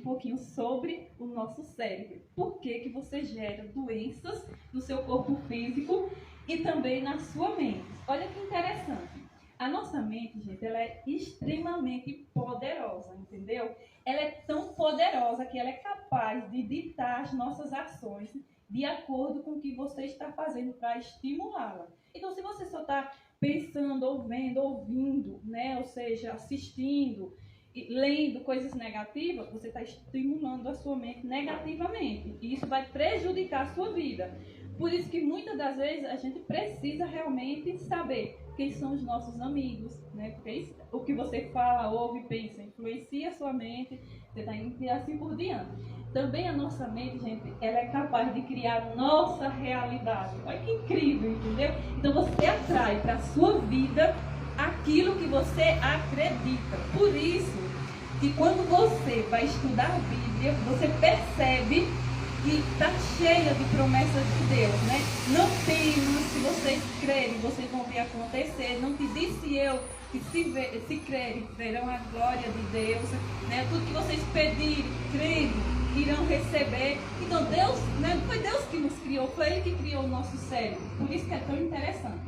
pouquinho sobre o nosso cérebro. Por que você gera doenças no seu corpo físico e também na sua mente? Olha que interessante. A nossa mente, gente, ela é extremamente poderosa, entendeu? Ela é tão poderosa que ela é capaz de ditar as nossas ações de acordo com o que você está fazendo para estimulá-la. Então, se você só está pensando, ou vendo, ouvindo, né? Ou seja, assistindo, lendo coisas negativas, você está estimulando a sua mente negativamente. E isso vai prejudicar a sua vida. Por isso que muitas das vezes a gente precisa realmente saber quem são os nossos amigos, né? Porque o que você fala, ouve, pensa, influencia a sua mente, você está indo e assim por diante. Também a nossa mente, gente, ela é capaz de criar nossa realidade. Olha que incrível, entendeu? Então você atrai para a sua vida aquilo que você acredita. Por isso que quando você vai estudar a Bíblia, você percebe que está cheia de promessas de Deus, né? Não temam, se vocês crerem, vocês vão ver acontecer. Não te disse eu que se crerem, verão a glória de Deus, né? Tudo que vocês pedirem, crerem, irão receber. Então Deus, né? Não foi Deus que nos criou, foi Ele que criou o nosso cérebro. Por isso que é tão interessante.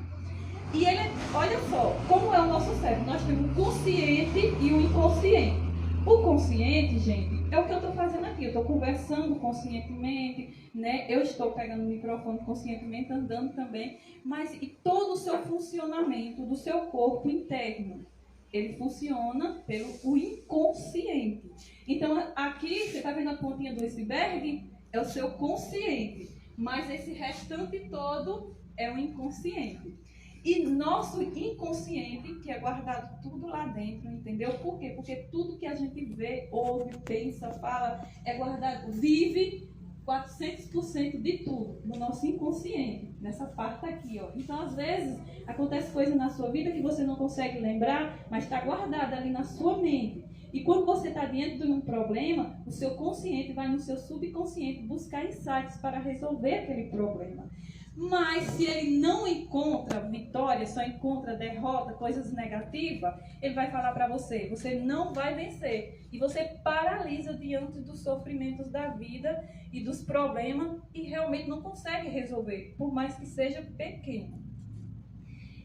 E ele, olha só, como é o nosso cérebro? Nós temos o consciente e o inconsciente. O consciente, gente, é o que eu estou fazendo aqui. Eu estou conversando conscientemente, né? Eu estou pegando o microfone conscientemente, andando também. Mas e todo o seu funcionamento do seu corpo interno, ele funciona pelo inconsciente. Então, aqui, você está vendo a pontinha do iceberg? É o seu consciente. Mas esse restante todo é o inconsciente. E nosso inconsciente, que é guardado tudo lá dentro, entendeu? Por quê? Porque tudo que a gente vê, ouve, pensa, fala, é guardado, vive 400% de tudo no nosso inconsciente, nessa parte aqui, ó. Então, às vezes, acontece coisa na sua vida que você não consegue lembrar, mas está guardada ali na sua mente. E quando você está diante de um problema, o seu consciente vai no seu subconsciente buscar insights para resolver aquele problema. Mas se ele não encontra vitória, só encontra derrota, coisas negativas, ele vai falar para você, você não vai vencer. E você paralisa diante dos sofrimentos da vida e dos problemas e realmente não consegue resolver, por mais que seja pequeno.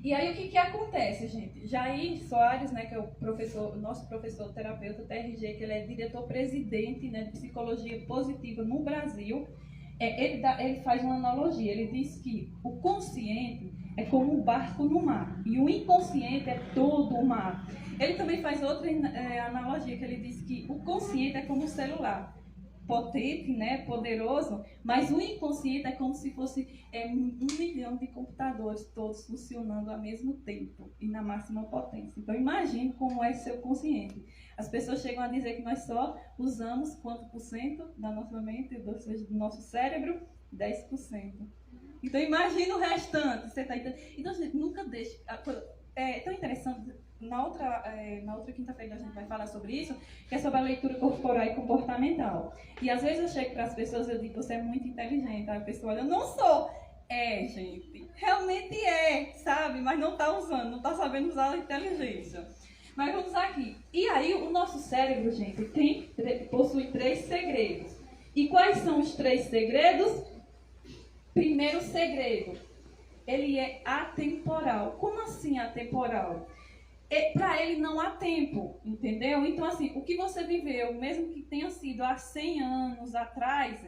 E aí o que acontece, gente? Jair Soares, né, que é o nosso professor terapeuta TRG, que ele é diretor-presidente, né, de psicologia positiva no Brasil, ele faz uma analogia, ele diz que o consciente é como um barco no mar e o inconsciente é todo o mar. Ele também faz outra analogia, que ele diz que o consciente é como um celular, potente, né, poderoso, mas o inconsciente é como se fosse 1 milhão de computadores todos funcionando ao mesmo tempo e na máxima potência. Então imagine como é seu consciente. As pessoas chegam a dizer que nós só usamos quanto por cento da nossa mente, do nosso cérebro? 10%. Então imagine o restante. Você tá entendendo? Então, gente, nunca deixe. É tão interessante. Na outra quinta-feira a gente vai falar sobre isso, que é sobre a leitura corporal e comportamental. E às vezes eu chego para as pessoas e eu digo, você é muito inteligente. Aí a pessoa olha, eu não sou. É, gente, realmente é, sabe? Mas não está usando, não está sabendo usar a inteligência. Mas vamos aqui. E aí o nosso cérebro, gente, possui 3 segredos. E quais são os 3 segredos? Primeiro segredo, ele é atemporal. Como assim atemporal? Para ele não há tempo, entendeu? Então, assim, o que você viveu, mesmo que tenha sido há 100 anos atrás,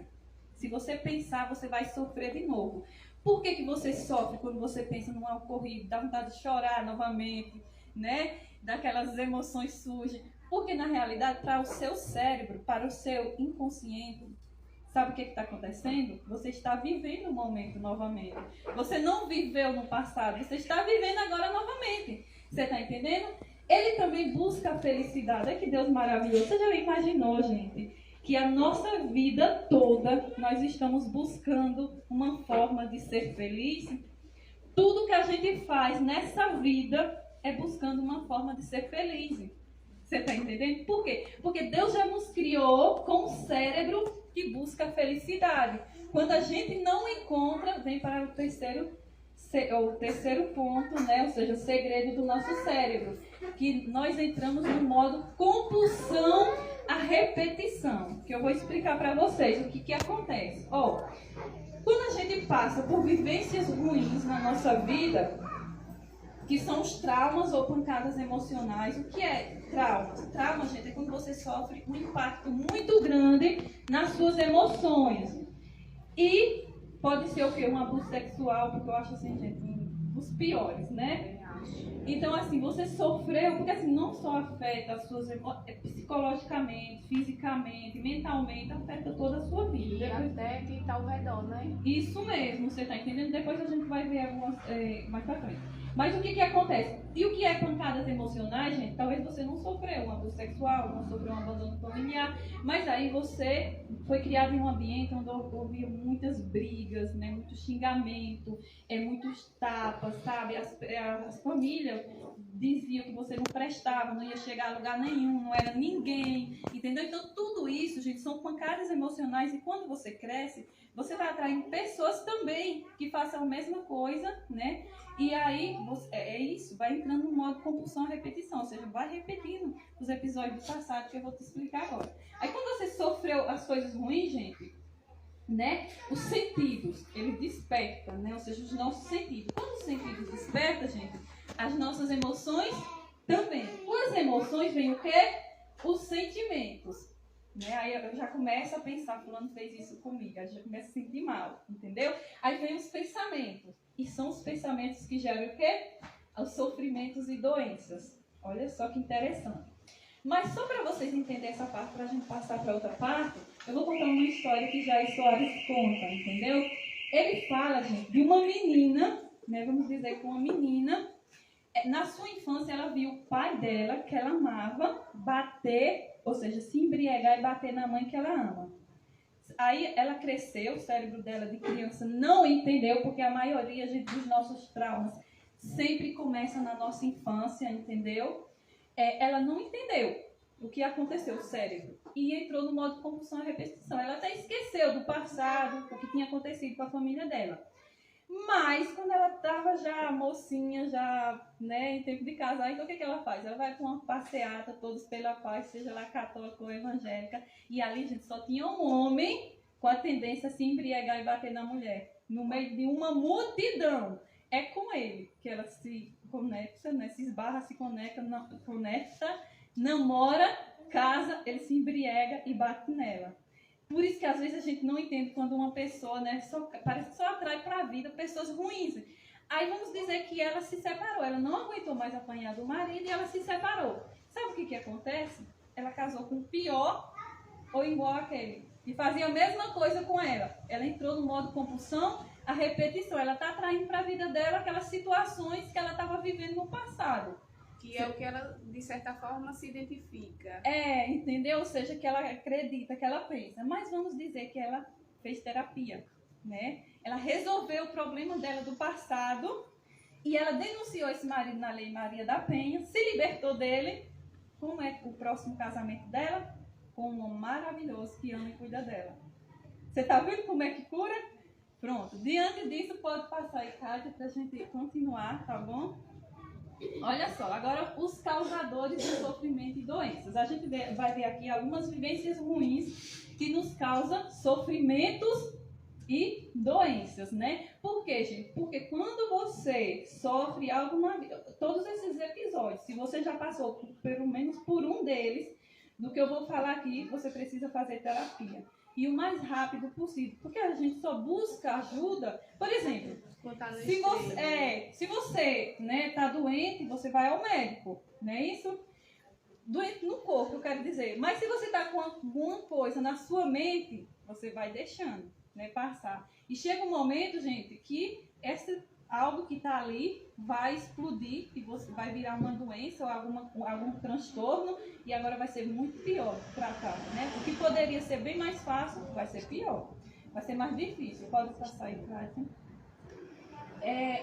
se você pensar, você vai sofrer de novo. Por que você sofre quando você pensa num ocorrido? Dá vontade de chorar novamente, né? Daquelas emoções surgem. Porque, na realidade, para o seu cérebro, para o seu inconsciente, sabe o que está acontecendo? Você está vivendo o momento novamente. Você não viveu no passado, você está vivendo agora novamente. Você está entendendo? Ele também busca a felicidade. Olha que Deus maravilhoso. Você já imaginou, gente, que a nossa vida toda nós estamos buscando uma forma de ser feliz? Tudo que a gente faz nessa vida é buscando uma forma de ser feliz. Você está entendendo? Por quê? Porque Deus já nos criou com um cérebro que busca a felicidade. Quando a gente não encontra, vem para o terceiro o terceiro ponto, né? Ou seja, o segredo do nosso cérebro, que nós entramos no modo compulsão à repetição, que eu vou explicar para vocês o que acontece. Quando a gente passa por vivências ruins na nossa vida, que são os traumas ou pancadas emocionais. O que é trauma? Trauma, gente, é quando você sofre um impacto muito grande nas suas emoções. E pode ser o quê? Um abuso sexual, porque eu acho assim, gente, os piores, né? Então, assim, você sofreu, porque assim, não só afeta as suas psicologicamente, fisicamente, mentalmente, afeta toda a sua vida. E até quem está ao redor, né? Isso mesmo, você está entendendo? Depois a gente vai ver algumas mais pra frente. Mas o que acontece? E o que é pancadas emocionais, gente? Talvez você não sofreu um abuso sexual, não sofreu um abandono familiar, mas aí você foi criado em um ambiente onde ouvia muitas brigas, né? Muito xingamento, muitos tapas, sabe? As famílias diziam que você não prestava, não ia chegar a lugar nenhum, não era ninguém, entendeu? Então tudo isso, gente, são pancadas emocionais, e quando você cresce, você vai atraindo pessoas também que façam a mesma coisa, né? E aí, é isso, vai entrando no modo compulsão à repetição, ou seja, vai repetindo os episódios do passado que eu vou te explicar agora. Aí quando você sofreu as coisas ruins, gente, né? Os sentidos, ele desperta, né? Ou seja, os nossos sentidos. Quando os sentidos despertam, gente, as nossas emoções também. Com as emoções vem o quê? Os sentimentos. Né? Aí eu já começo a pensar, fulano fez isso comigo, aí eu já começo a sentir mal, entendeu? Aí vem os pensamentos, e são os pensamentos que geram o quê? Os sofrimentos e doenças. Olha só que interessante. Mas só para vocês entenderem essa parte, para a gente passar para outra parte, eu vou contar uma história que Jair Soares conta, entendeu? Ele fala, gente, de uma menina, né? Vamos dizer que uma menina, na sua infância ela viu o pai dela, que ela amava, bater, ou seja, se embriagar e bater na mãe que ela ama. Aí ela cresceu, o cérebro dela de criança não entendeu, porque a maioria dos nossos traumas sempre começa na nossa infância, entendeu? Ela não entendeu o que aconteceu, o cérebro, e entrou no modo compulsão à repetição. Ela até esqueceu do passado, o que tinha acontecido com a família dela. Mas, quando ela estava já mocinha, já, né, em tempo de casar, então o que ela faz? Ela vai com uma passeata, todos pela paz, seja lá católica ou evangélica, e ali, gente, só tinha um homem com a tendência a se embriagar e bater na mulher, no meio de uma multidão. É com ele que ela se conecta, né, se esbarra, se conecta, namora, casa, ele se embriaga e bate nela. Por isso que às vezes a gente não entende quando uma pessoa, né, parece que só atrai para a vida pessoas ruins. Aí vamos dizer que ela se separou, ela não aguentou mais apanhar do marido e ela se separou. Sabe o que acontece? Ela casou com o pior ou igual aquele. E fazia a mesma coisa com ela. Ela entrou no modo compulsão, a repetição. Ela está atraindo para a vida dela aquelas situações que ela estava vivendo no passado. Que é o que ela, de certa forma, se identifica. Entendeu? Ou seja, que ela acredita, que ela pensa. Mas vamos dizer que ela fez terapia, né? Ela resolveu o problema dela do passado e ela denunciou esse marido na Lei Maria da Penha, se libertou dele. Como é o próximo casamento dela? Com um homem maravilhoso que ama e cuida dela. Você tá vendo como é que cura? Pronto. Diante disso, pode passar aí, Kátia, pra gente continuar, tá bom? Olha só, agora os causadores de sofrimento e doenças. A gente vai ver aqui algumas vivências ruins que nos causam sofrimentos e doenças, né? Por quê, gente? Porque quando você sofre algo na vida, todos esses episódios, se você já passou pelo menos por um deles, do que eu vou falar aqui, você precisa fazer terapia. E o mais rápido possível, porque a gente só busca ajuda. Por exemplo, se você né, tá doente, você vai ao médico, não é isso? Doente no corpo, eu quero dizer. Mas se você tá com alguma coisa na sua mente, você vai deixando, né, passar. E chega um momento, gente, que algo que tá ali vai explodir e você vai virar uma doença ou algum transtorno, e agora vai ser muito pior tratar, né? O que poderia ser bem mais fácil vai ser pior, vai ser mais difícil. Pode passar aí, Kátia.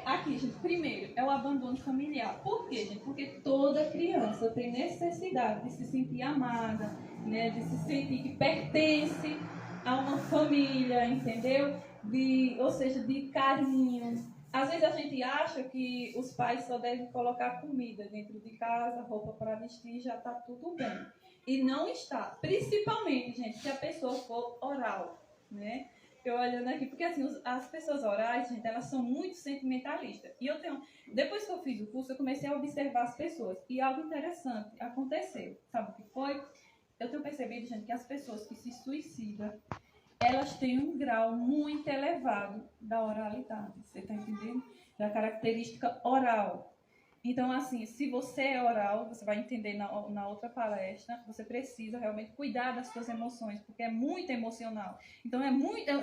Aqui, gente, primeiro, é o abandono familiar. Por quê, gente? Porque toda criança tem necessidade de se sentir amada, né? De se sentir que pertence a uma família, entendeu? Ou seja, de carinho, Às vezes a gente acha que os pais só devem colocar comida dentro de casa, roupa para vestir, já está tudo bem. E não está. Principalmente, gente, se a pessoa for oral, né? Eu olhando aqui, porque assim, as pessoas orais, gente, elas são muito sentimentalistas. E depois que eu fiz o curso, eu comecei a observar as pessoas. E algo interessante aconteceu. Sabe o que foi? Eu tenho percebido, gente, que as pessoas que se suicidam, elas têm um grau muito elevado da oralidade. Você está entendendo? Da característica oral. Então, assim, se você é oral, você vai entender na outra palestra, você precisa realmente cuidar das suas emoções, porque é muito emocional. Então,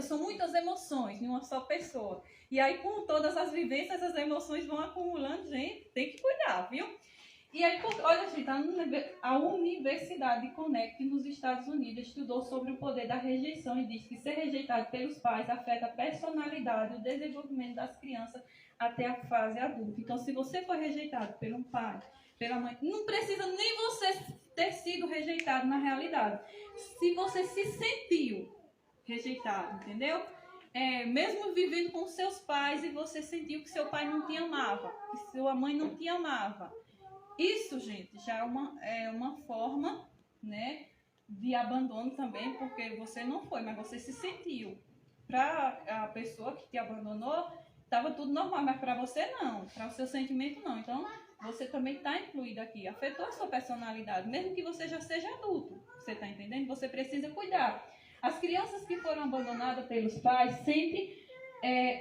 são muitas emoções em uma só pessoa. E aí, com todas as vivências, as emoções vão acumulando, gente, tem que cuidar, viu? E aí, olha, gente, a Universidade de Connecticut, nos Estados Unidos, estudou sobre o poder da rejeição e diz que ser rejeitado pelos pais afeta a personalidade e o desenvolvimento das crianças até a fase adulta. Então, se você for rejeitado por um pai, pela mãe, não precisa nem você ter sido rejeitado na realidade. Se você se sentiu rejeitado, entendeu? Mesmo vivendo com seus pais e você sentiu que seu pai não te amava, que sua mãe não te amava. Isso, gente, já é uma forma, né, de abandono também, porque você não foi, mas você se sentiu. Para a pessoa que te abandonou, estava tudo normal, mas para você não, para o seu sentimento não. Então, você também está incluído aqui, afetou a sua personalidade, mesmo que você já seja adulto, você está entendendo? Você precisa cuidar. As crianças que foram abandonadas pelos pais sentem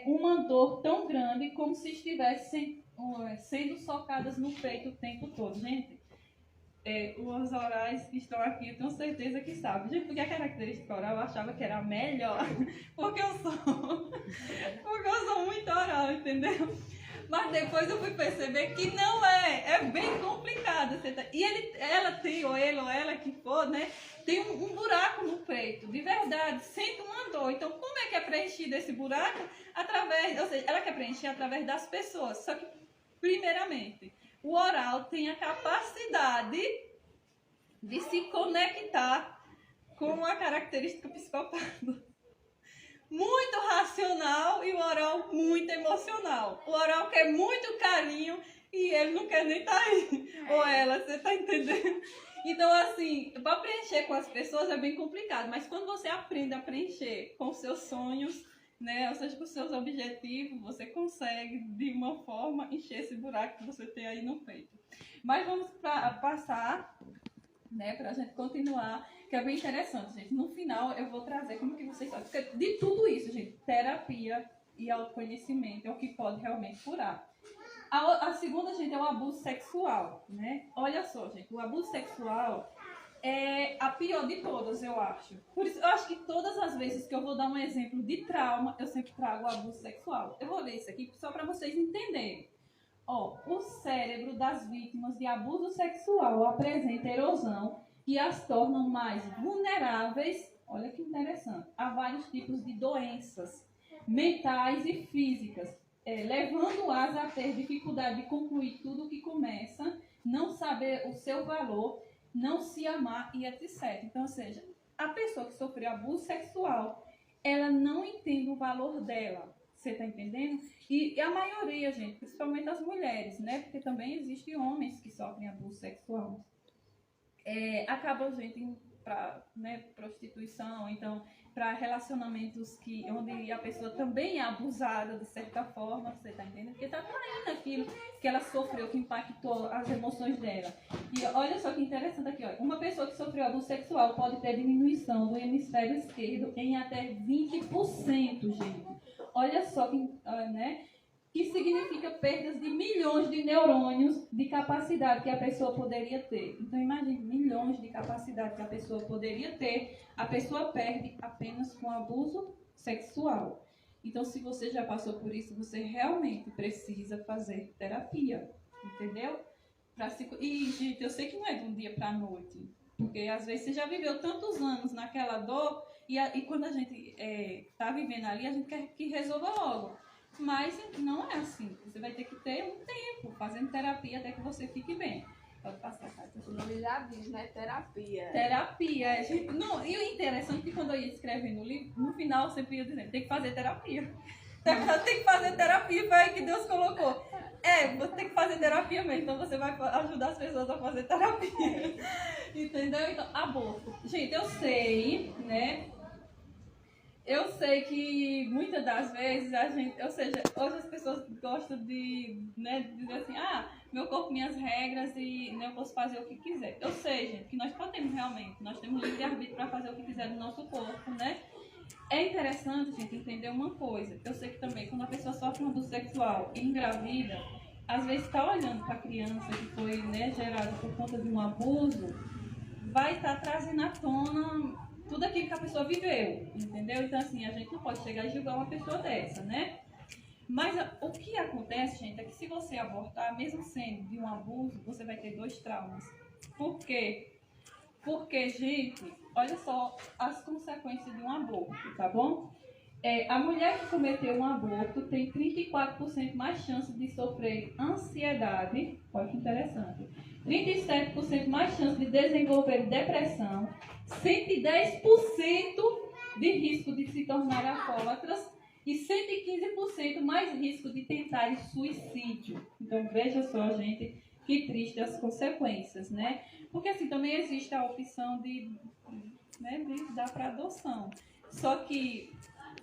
uma dor tão grande como se estivessem sendo socadas no peito o tempo todo. Gente, os orais que estão aqui, eu tenho certeza que sabem. Gente, porque a característica oral eu achava que era melhor, porque eu sou muito oral, entendeu? Mas depois eu fui perceber que não é bem complicado. E ela tem, ou ele ou ela que for, né, tem um buraco no peito, de verdade, sente uma dor. Então, como é que é preenchido esse buraco? Ou seja, ela quer preencher através das pessoas. Só que, primeiramente, o oral tem a capacidade de se conectar com a característica psicopata. Muito racional e o oral muito emocional. O oral quer muito carinho e ele não quer nem estar aí. Ou ela, você tá entendendo? Então, assim, para preencher com as pessoas é bem complicado. Mas quando você aprende a preencher com os seus sonhos, né, ou seja, com os seus objetivos, você consegue, de uma forma, encher esse buraco que você tem aí no peito. Mas vamos passar, né, para a gente continuar, que é bem interessante, gente. No final, eu vou trazer como que vocês sabem. Porque de tudo isso, gente, terapia e autoconhecimento é o que pode realmente curar. A segunda, gente, é o abuso sexual, né? Olha só, gente, o abuso sexual é a pior de todas, eu acho. Por isso, eu acho que todas as vezes que eu vou dar um exemplo de trauma, eu sempre trago o abuso sexual. Eu vou ler isso aqui só para vocês entenderem. O cérebro das vítimas de abuso sexual apresenta erosão que as tornam mais vulneráveis, olha que interessante, a vários tipos de doenças mentais e físicas, levando-as a ter dificuldade de concluir tudo o que começa, não saber o seu valor, não se amar e etc. Então, ou seja, a pessoa que sofreu abuso sexual, ela não entende o valor dela. Você está entendendo? E a maioria, gente, principalmente as mulheres, né? Porque também existem homens que sofrem abuso sexual. Acabam, gente, indo para, né, prostituição, então, para relacionamentos onde a pessoa também é abusada de certa forma, você está entendendo? Porque está traindo aquilo que ela sofreu, que impactou as emoções dela. E olha só que interessante aqui, ó. Uma pessoa que sofreu abuso sexual pode ter diminuição do hemisfério esquerdo em até 20%, gente. Olha só que, né? Que significa perdas de milhões de neurônios de capacidade que a pessoa poderia ter. Então, imagine, milhões de capacidade que a pessoa poderia ter, a pessoa perde apenas com abuso sexual. Então, se você já passou por isso, você realmente precisa fazer terapia, entendeu? E, gente, eu sei que não é de um dia para a noite, porque às vezes você já viveu tantos anos naquela dor, e quando a gente está vivendo ali, a gente quer que resolva logo. Mas não é assim. Você vai ter que ter um tempo fazendo terapia até que você fique bem. Pode passar, Cátia. O nome já diz, né? Terapia. Terapia. Não, e o interessante é que quando eu ia escrever no livro, no final eu sempre ia dizendo, tem que fazer terapia. Tem que fazer terapia, foi aí que Deus colocou. Você tem que fazer terapia mesmo, então você vai ajudar as pessoas a fazer terapia. Entendeu? Então, aborto. Gente, eu sei, né? Eu sei que muitas das vezes hoje as pessoas gostam de, né, dizer assim, meu corpo, minhas regras e né, eu posso fazer o que quiser. Eu sei, gente, que nós podemos realmente, nós temos livre-arbítrio para fazer o que quiser do nosso corpo, né? É interessante, gente, entender uma coisa. Eu sei que também, quando a pessoa sofre um abuso sexual e engravida, às vezes está olhando para a criança que foi, né, gerada por conta de um abuso, vai estar trazendo à tona tudo aquilo que a pessoa viveu, entendeu? Então, assim, a gente não pode chegar e julgar uma pessoa dessa, né? Mas o que acontece, gente, é que se você abortar, mesmo sendo de um abuso, você vai ter 2 traumas. Por quê? Porque, gente, olha só as consequências de um aborto, tá bom? A mulher que cometeu um aborto tem 34% mais chance de sofrer ansiedade, olha que interessante, 37% mais chance de desenvolver depressão, 110% de risco de se tornar alcoólatras e 115% mais risco de tentar suicídio. Então, veja só, gente, que triste as consequências, né? Porque, assim, também existe a opção de dar para adoção. Só que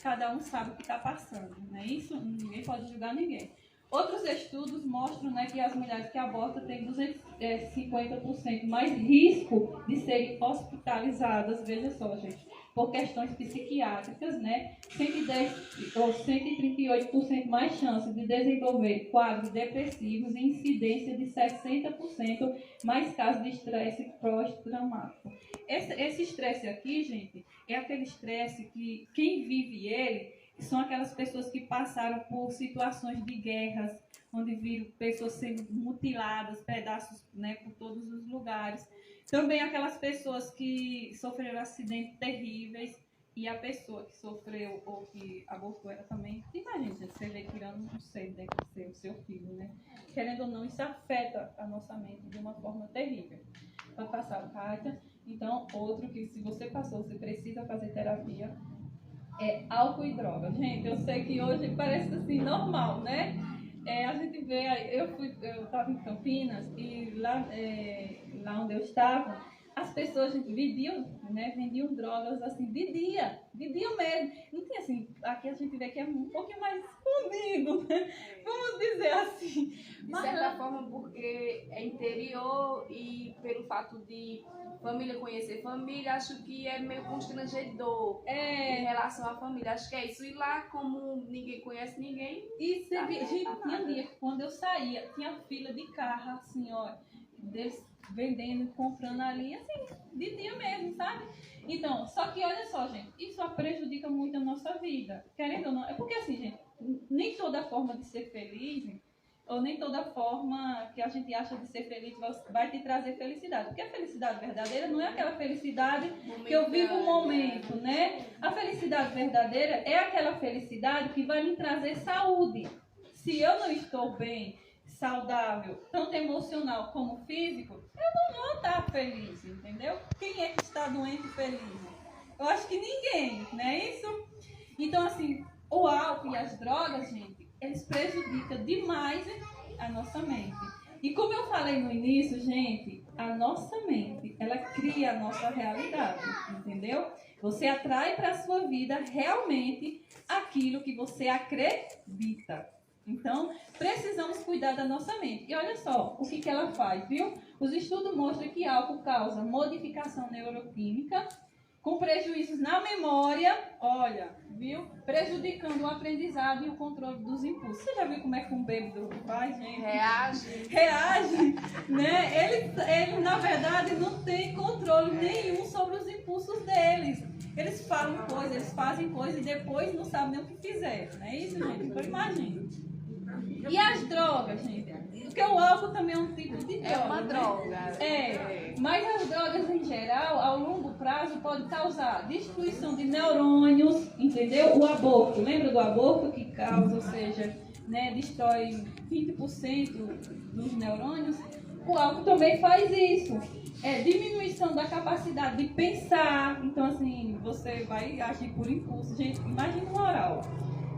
cada um sabe o que está passando, né? Isso ninguém pode julgar ninguém. Outros estudos mostram, né, que as mulheres que abortam têm 250% mais risco de serem hospitalizadas, veja só, gente, por questões psiquiátricas, né? 110 ou 138% mais chance de desenvolver quadros depressivos e incidência de 60% mais casos de estresse pós-traumático. Esse estresse aqui, gente, é aquele estresse que quem vive ele são aquelas pessoas que passaram por situações de guerras, onde viram pessoas sendo mutiladas, pedaços, né, por todos os lugares. Também aquelas pessoas que sofreram acidentes terríveis e a pessoa que sofreu ou que abortou ela também. Imagina, gente, você vê tirando um ser dentro do seu filho, né? Querendo ou não, isso afeta a nossa mente de uma forma terrível. Pode passar, Kátia. Então, outro que se você passou, você precisa fazer terapia, é álcool e droga. Gente, eu sei que hoje parece assim, normal, né? A gente vê, eu estava em Campinas e lá onde eu estava, as pessoas vendiam drogas assim, de dia mesmo. Não tinha assim, aqui a gente vê que é um pouquinho mais escondido, né? Vamos dizer assim. De certa forma, porque é interior e pelo fato de família conhecer família, acho que é meio constrangedor em relação à família. Acho que é isso. E lá, como ninguém conhece ninguém... E você vê, gente, tinha um dia que quando eu saía, tinha fila de carro, assim, ó, deles vendendo, comprando ali, assim, de dia mesmo, sabe? Então, só que olha só, gente, isso prejudica muito a nossa vida, querendo ou não. É porque assim, gente, nem toda forma de ser feliz, ou nem toda forma que a gente acha de ser feliz vai te trazer felicidade. Porque a felicidade verdadeira não é aquela felicidade que eu vivo um momento, né? A felicidade verdadeira é aquela felicidade que vai me trazer saúde. Se eu não estou bem, saudável, tanto emocional como físico, eu não vou estar feliz, entendeu? Quem é que está doente e feliz? Eu acho que ninguém, não é isso? Então, assim, o álcool e as drogas, gente, eles prejudicam demais a nossa mente. E como eu falei no início, gente, a nossa mente, ela cria a nossa realidade, entendeu? Você atrai para a sua vida realmente aquilo que você acredita. Então, precisamos cuidar da nossa mente. E olha só o que ela faz, viu? Os estudos mostram que álcool causa modificação neuroquímica, com prejuízos na memória, olha, viu? Prejudicando o aprendizado e o controle dos impulsos. Você já viu como é que um bêbado faz, gente? Reage, né? Ele, na verdade, não tem controle nenhum sobre os impulsos deles. Eles falam coisas, eles fazem coisas e depois não sabem nem o que fizeram. Não é isso, gente? Então, imagina. E as drogas, gente? Porque o álcool também é um tipo de droga. É uma droga. Né? Mas as drogas, em geral, ao longo prazo, podem causar destruição de neurônios, entendeu? O aborto, lembra do aborto que causa, ou seja, né, destrói 20% dos neurônios? O álcool também faz isso. Diminuição da capacidade de pensar. Então, assim, você vai agir por impulso. Gente, imagina o oral.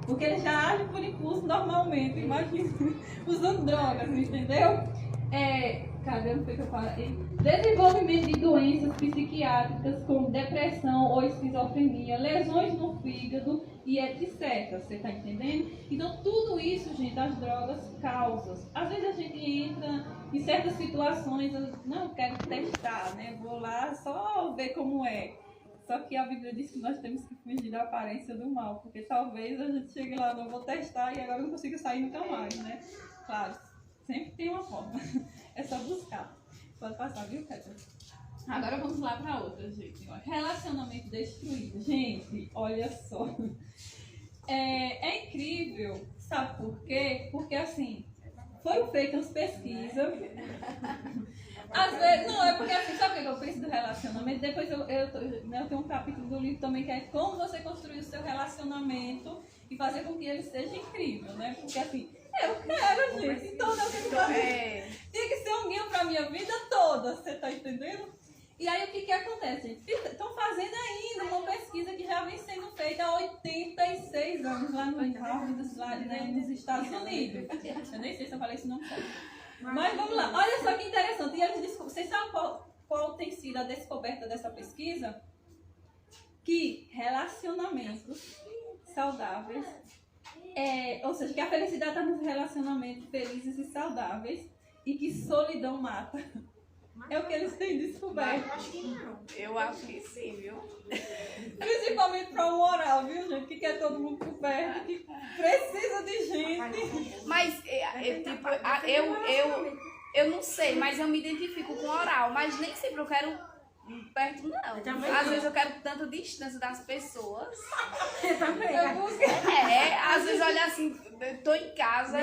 Porque ele já age por impulso normalmente, imagina, usando drogas, entendeu? Cadê o que eu falei? Desenvolvimento de doenças psiquiátricas como depressão ou esquizofrenia, lesões no fígado e etc. Você está entendendo? Então, tudo isso, gente, as drogas causam. Às vezes a gente entra em certas situações, não quero testar, né? Vou lá só ver como é. Só que a Bíblia diz que nós temos que fugir da aparência do mal, porque talvez a gente chegue lá, não vou testar e agora não consigo sair nunca mais, né? Claro, sempre tem uma forma. É só buscar. Pode passar, viu, Kézia? Agora vamos lá para outra, gente. Relacionamento destruído. Gente, olha só. É incrível, sabe por quê? Porque assim, foram feitas pesquisas. Às vezes, não, é porque assim, sabe o que eu penso do relacionamento? Depois eu tenho um capítulo do livro também que é como você construir o seu relacionamento e fazer com que ele seja incrível, né? Porque assim, eu quero, gente, então eu tenho que fazer. Tem que ser um guia pra minha vida toda, você tá entendendo? E aí o que acontece, gente? Estão fazendo ainda uma pesquisa que já vem sendo feita há 86 anos lá no Harvard, lá, né, nos Estados Unidos. Eu nem sei se eu falei isso não certo. Mas vamos lá, olha só que interessante. E eles vocês sabem qual tem sido a descoberta dessa pesquisa? Que relacionamentos saudáveis, ou seja, que a felicidade está nos relacionamentos felizes e saudáveis e que solidão mata. É o que eles têm descoberto. Eu acho que não. Eu acho que sim, viu? Principalmente para o moral, viu, gente? Que quer todo mundo por perto, que precisa de gente. Mas, tipo, eu não sei, mas eu me identifico com oral. Mas nem sempre eu quero perto, não. Às vezes eu quero tanta distância das pessoas. Eu também. Às vezes eu olho assim, eu tô em casa.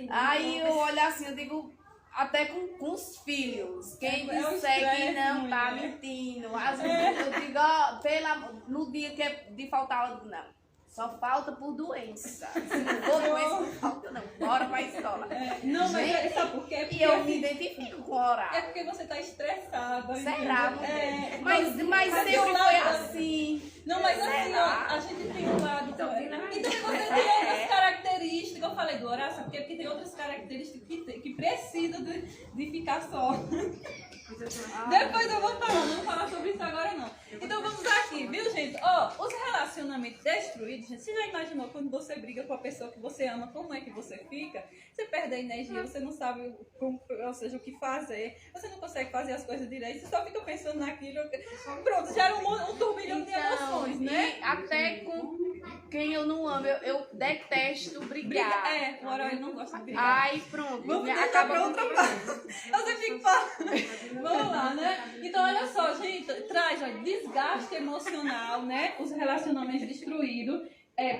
Aí eu olho assim, eu digo. Até com os filhos. Quem disser que não tá mentindo. Às vezes eu digo, ó, no dia que é de faltar, eu digo, não. Só falta por doença. Se não for doença, não falta não. Bora pra escola. Não, mas sabe por quê? E eu me identifico com o oral. É porque você tá estressada. Será? Mas sempre foi assim. Não, mas assim, ó, a gente tem um lado. Então você tem outras características. Eu falei do oral, sabe por quê? Porque tem outras características que precisam de ficar só. Depois eu vou falar, não vou falar sobre isso agora não. Então vamos aqui, viu, gente? Ó, os relacionamentos destruídos, gente, você já imaginou quando você briga com a pessoa que você ama, como é que você fica? Você perde a energia, você não sabe como, ou seja, o que fazer, você não consegue fazer as coisas direito, você só fica pensando naquilo. Pronto, gera um turbilhão de emoções, né? E até com quem eu não amo, eu detesto brigar. O oral ele não gosta de brigar. Ai, pronto. Vamos deixar pra outra parte. Você fica falando. Vamos lá, né? Então, olha só, gente, traz desgaste emocional, né? Os relacionamentos destruídos,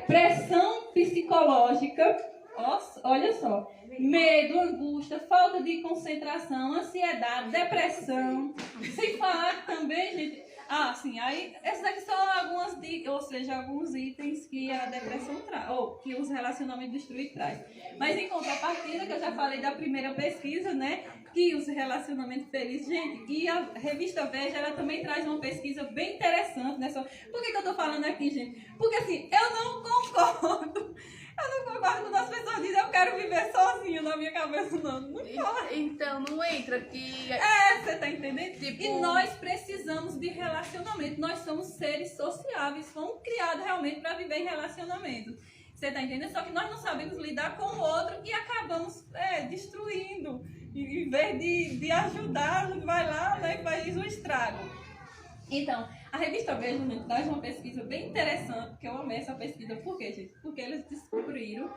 pressão psicológica, olha só, medo, angústia, falta de concentração, ansiedade, depressão. Sem falar também, gente, sim, aí essas aqui são algumas dicas, ou seja, alguns itens que a depressão traz, ou que os relacionamentos destruídos traz. Mas em contrapartida, que eu já falei da primeira pesquisa, né? Que os relacionamentos felizes, gente, e a revista Veja, ela também traz uma pesquisa bem interessante, né? Por que eu tô falando aqui, gente? Porque assim, eu não concordo quando as pessoas dizem eu quero viver sozinho na minha cabeça, não pode. Então, não entra que... você tá entendendo? Tipo... E nós precisamos de relacionamento, nós somos seres sociáveis, fomos criados realmente para viver em relacionamento. Você tá entendendo? Só que nós não sabemos lidar com o outro e acabamos destruindo. Em vez de ajudar, a gente vai lá, né, e faz um estrago. Então, a revista Veja, gente, traz uma pesquisa bem interessante, que eu amei essa pesquisa. Por quê, gente? Porque eles descobriram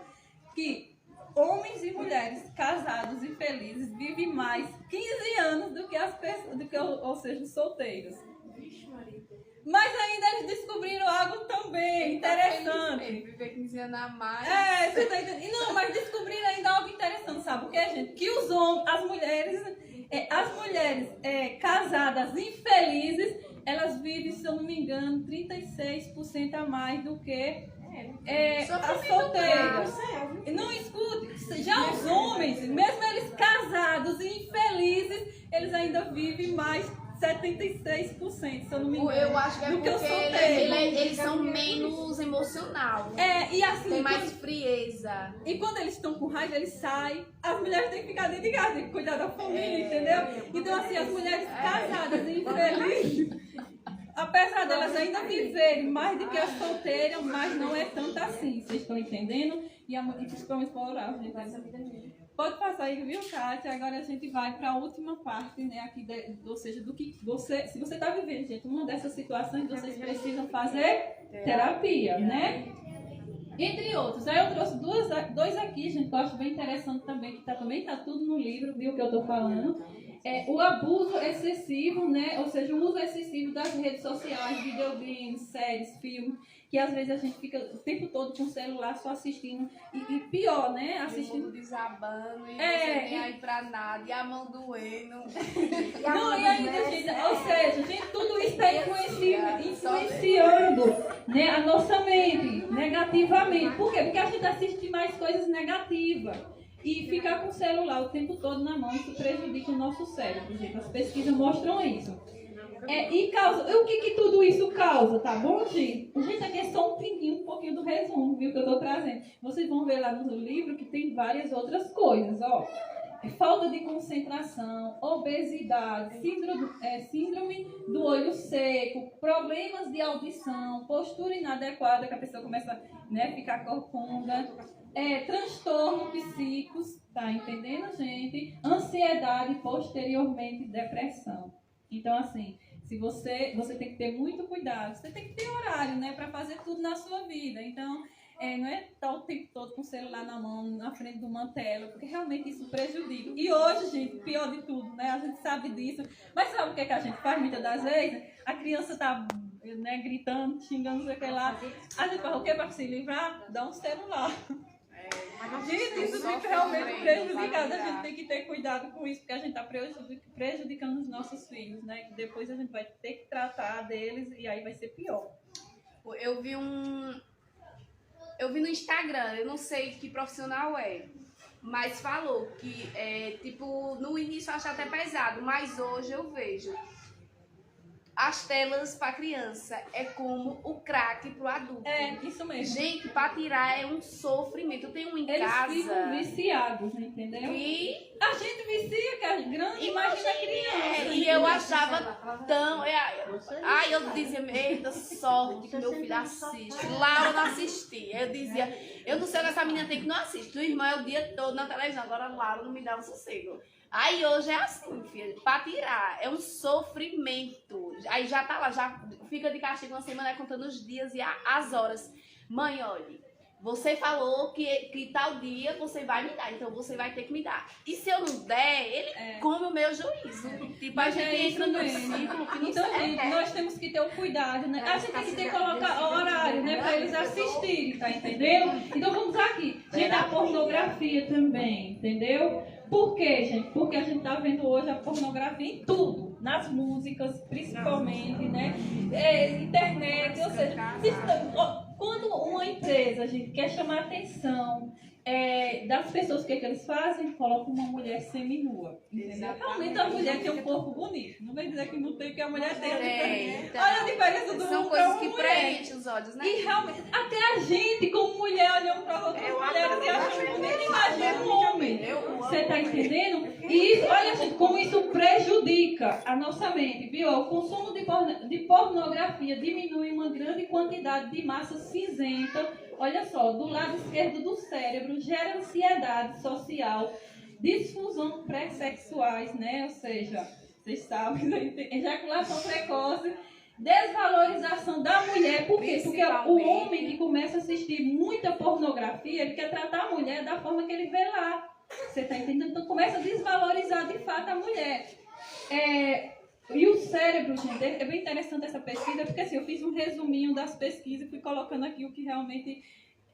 que homens e mulheres casados e felizes vivem mais 15 anos do que as pessoas, ou seja, os solteiros. Mas ainda eles descobriram algo também interessante. Viver 15 anos a mais. Você tá entendendo? Não, mas descobriram ainda algo interessante, sabe o que, gente? Que os homens, as mulheres casadas infelizes, elas vivem, se eu não me engano, 36% a mais do que as solteiras. Não escute, já os homens, mesmo eles casados e infelizes, eles ainda vivem mais 76%, se eu não me engano. Eu acho que é porque eles são menos emocionais. emocional. E assim, tem mais frieza. E quando eles estão com raiva, eles saem. As mulheres têm que ficar dentro de casa, têm que cuidar da família, entendeu? Então, assim, as mulheres casadas e infelizes, apesar delas ainda viverem mais do que as solteiras, mas não é tanto assim, vocês estão entendendo? E principalmente para orar, gente. Pode passar aí, viu, Kátia? Agora a gente vai para a última parte, né, aqui, ou seja, do que você, se você está vivendo, gente, uma dessas situações, vocês precisam fazer terapia, né? Entre outros. Aí eu trouxe dois aqui, gente, que eu acho bem interessante também, que também tá tudo no livro, viu, que eu tô falando. O abuso excessivo, né? Ou seja, o uso excessivo das redes sociais, videogames, séries, filmes, que às vezes a gente fica o tempo todo com o celular só assistindo. E pior, né? Assistindo. O mundo desabando e você nem aí pra nada, e a mão doendo. Não, e ainda, gente, ou seja, gente, tudo isso está influenciando, né, a nossa mente negativamente. Por quê? Porque a gente assiste mais coisas negativas. E ficar com o celular o tempo todo na mão, isso prejudica o nosso cérebro, gente. As pesquisas mostram isso. E causa. O que tudo isso causa, tá bom, gente? Gente, aqui é só um pouquinho do resumo, viu, que eu tô trazendo. Vocês vão ver lá no livro que tem várias outras coisas, ó. Falta de concentração, obesidade, síndrome do olho seco, problemas de audição, postura inadequada, que a pessoa começa, né, a ficar corcunda, transtorno psíquicos, tá entendendo, gente? Ansiedade e posteriormente depressão. Então, assim, se você tem que ter muito cuidado, você tem que ter horário, né, para fazer tudo na sua vida. Então, não é estar o tempo todo com o celular na mão, na frente de uma tela, porque realmente isso prejudica. E hoje, gente, pior de tudo, né? A gente sabe disso. Mas sabe o que a gente faz muitas das vezes? A criança tá, né, gritando, xingando, não sei o que lá. A gente faz o quê para se livrar? Dá um celular. Gente, isso fica realmente prejudicado. A gente tem que ter cuidado com isso, porque a gente está prejudicando os nossos filhos, né? Que depois a gente vai ter que tratar deles e aí vai ser pior. Eu vi no Instagram, eu não sei que profissional é, mas falou que, tipo, no início eu achei até pesado, mas hoje eu vejo as telas para criança é como o crack pro adulto. Isso mesmo. Gente, para tirar é um sofrimento. Eu tenho um em Eles casa. Eles ficam viciados, entendeu? E a gente vicia, que é grande, imagina a criança. E eu achava tão... Ai, eu dizia, eita, sorte que meu filho assiste. Laura não assistia. Eu dizia, eu não sei onde essa menina tem que não assiste. O irmão é o dia todo na televisão. Agora Laura não me dá um sossego. Aí hoje é assim, filha, pra tirar, é um sofrimento. Aí já tá lá, já fica de castigo uma semana contando os dias e as horas. Mãe, olha, você falou que tal dia você vai me dar, então você vai ter que me dar. E se eu não der, ele come o meu juízo. Tipo, mas a gente entra num ciclo que não então, gente, nós temos que ter o cuidado, né? A gente tem que colocar horário, né, pra eles assistirem, tá entendendo? Então vamos aqui. Gente, a pornografia também, entendeu? Por quê, gente? Porque a gente tá vendo hoje a pornografia em tudo. Nas músicas, principalmente, né? Internet, ou seja, quando uma empresa, gente, quer chamar a atenção das pessoas, o que eles fazem? Colocam uma mulher seminua. Realmente a mulher tem um corpo bonito. Não vai dizer que não tem, que a mulher tem. Então, olha a diferença do são coisas que preenchem os olhos, né? E realmente, até a gente, como mulher, olhando para outras mulheres e achando bonito, imagina um homem. Você tá entendendo? E isso, olha, gente, como isso prejudica a nossa mente, viu? O consumo de pornografia diminui uma grande quantidade de massa cinzenta. Olha só, do lado esquerdo do cérebro, gera ansiedade social, disfunção pré-sexuais, né? Ou seja, vocês sabem, ejaculação precoce, desvalorização da mulher. Por quê? Porque o homem que começa a assistir muita pornografia, ele quer tratar a mulher da forma que ele vê lá. Você está entendendo? Então começa a desvalorizar de fato a mulher. E o cérebro, gente, é bem interessante essa pesquisa, porque assim, eu fiz um resuminho das pesquisas e fui colocando aqui o que realmente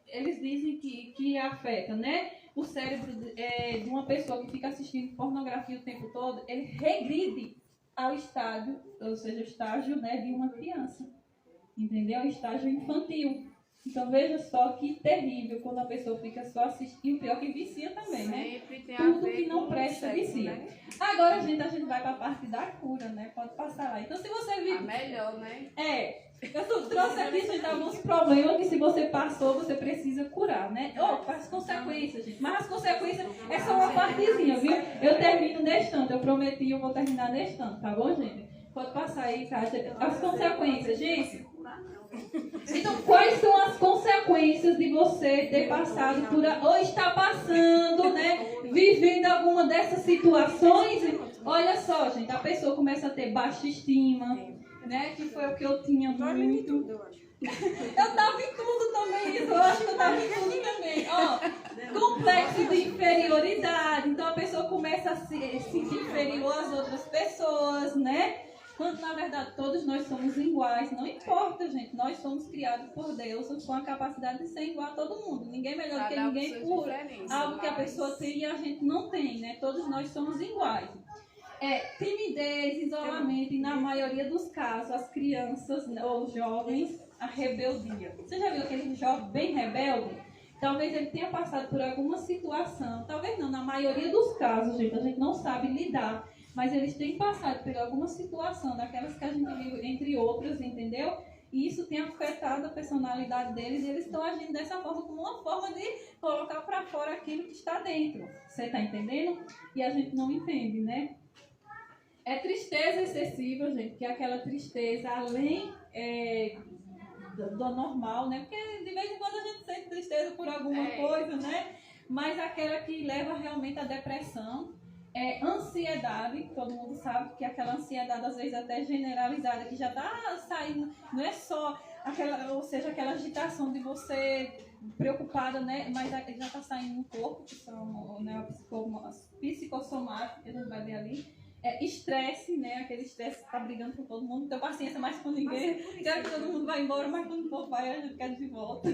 eles dizem que afeta, né? O cérebro de uma pessoa que fica assistindo pornografia o tempo todo, ele regride ao estágio, ou seja, o estágio, né, de uma criança, entendeu? O estágio infantil. Então veja só que terrível quando a pessoa fica só assistindo, pior que vicia também, né? Tudo que não presta vicia. Né? Agora, gente, a gente vai para a parte da cura, né? Pode passar lá. Então, se você viu... melhor, né? Eu trouxe aqui, gente, alguns problemas que se você passou, você precisa curar, né? As consequências, gente. Mas as consequências é só uma partezinha, viu? Eu termino neste ano, eu prometi, eu vou terminar neste ano, tá bom, gente? Pode passar aí, Kátia. As consequências, gente. Então, quais são as consequências de você ter passado por ou estar passando, né? Vivendo alguma dessas situações? Olha só, gente, a pessoa começa a ter baixa estima, né? Que foi o que eu tinha muito. Eu tava em tudo também, isso. Eu acho que eu tava em tudo também. Ó, complexo de inferioridade. Então a pessoa começa a se sentir inferior às outras pessoas, né? Quando na verdade todos nós somos iguais. Não importa, gente. Nós somos criados por Deus com a capacidade de ser igual a todo mundo. Ninguém é melhor que ninguém por algo que a pessoa tem e a gente não tem, né? Todos nós somos iguais. Timidez, isolamento e, na maioria dos casos, as crianças ou jovens, a rebeldia. Você já viu aquele jovem bem rebelde? Talvez ele tenha passado por alguma situação, talvez não, na maioria dos casos, gente, a gente não sabe lidar, mas eles têm passado por alguma situação, daquelas que a gente viu, entre outras, entendeu? E isso tem afetado a personalidade deles e eles estão agindo dessa forma como uma forma de colocar para fora aquilo que está dentro. Você está entendendo? E a gente não entende, né? É tristeza excessiva, gente, que é aquela tristeza além do normal, né? Porque de vez em quando a gente sente tristeza por alguma coisa, né? Mas aquela que leva realmente à depressão. Ansiedade, todo mundo sabe que aquela ansiedade, às vezes até generalizada, que já está saindo, não é só aquela, ou seja, aquela agitação de você preocupada, né? Mas já está saindo no corpo, que são, né, psicossomáticos, que a gente vai ver ali. Estresse, né? Aquele estresse que está brigando com todo mundo, não tem paciência mais com ninguém. Quero que todo mundo vá embora, mas quando for vai, a gente quer de volta.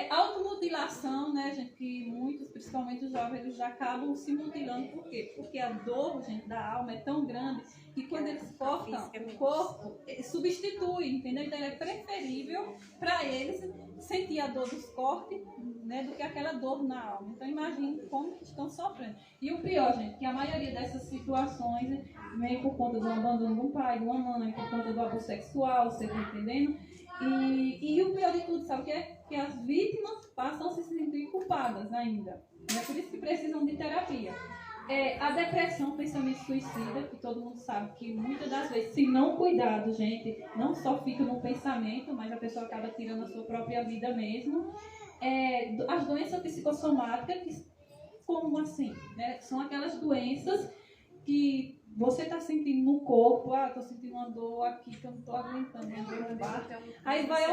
Automutilação, né, gente? Que muitos, principalmente os jovens, eles acabam se mutilando. Por quê? Porque a dor, gente, da alma é tão grande que quando eles cortam o corpo, substitui, entendeu? Então é preferível para eles sentir a dor dos cortes, né, do que aquela dor na alma. Então imagine como que estão sofrendo. E o pior, gente, que a maioria dessas situações vem por conta do abandono de um pai, de uma mãe, por conta do abuso sexual, você está entendendo? E o pior de tudo, sabe o que é? Que as vítimas passam a se sentir culpadas ainda. É por isso que precisam de terapia. A depressão, pensamento suicida, que todo mundo sabe que muitas das vezes, se não cuidado, gente, não só fica no pensamento, mas a pessoa acaba tirando a sua própria vida mesmo. As doenças psicossomáticas, como assim? Né? São aquelas doenças que você está sentindo no corpo, estou sentindo uma dor aqui que eu não estou aguentando, aí vai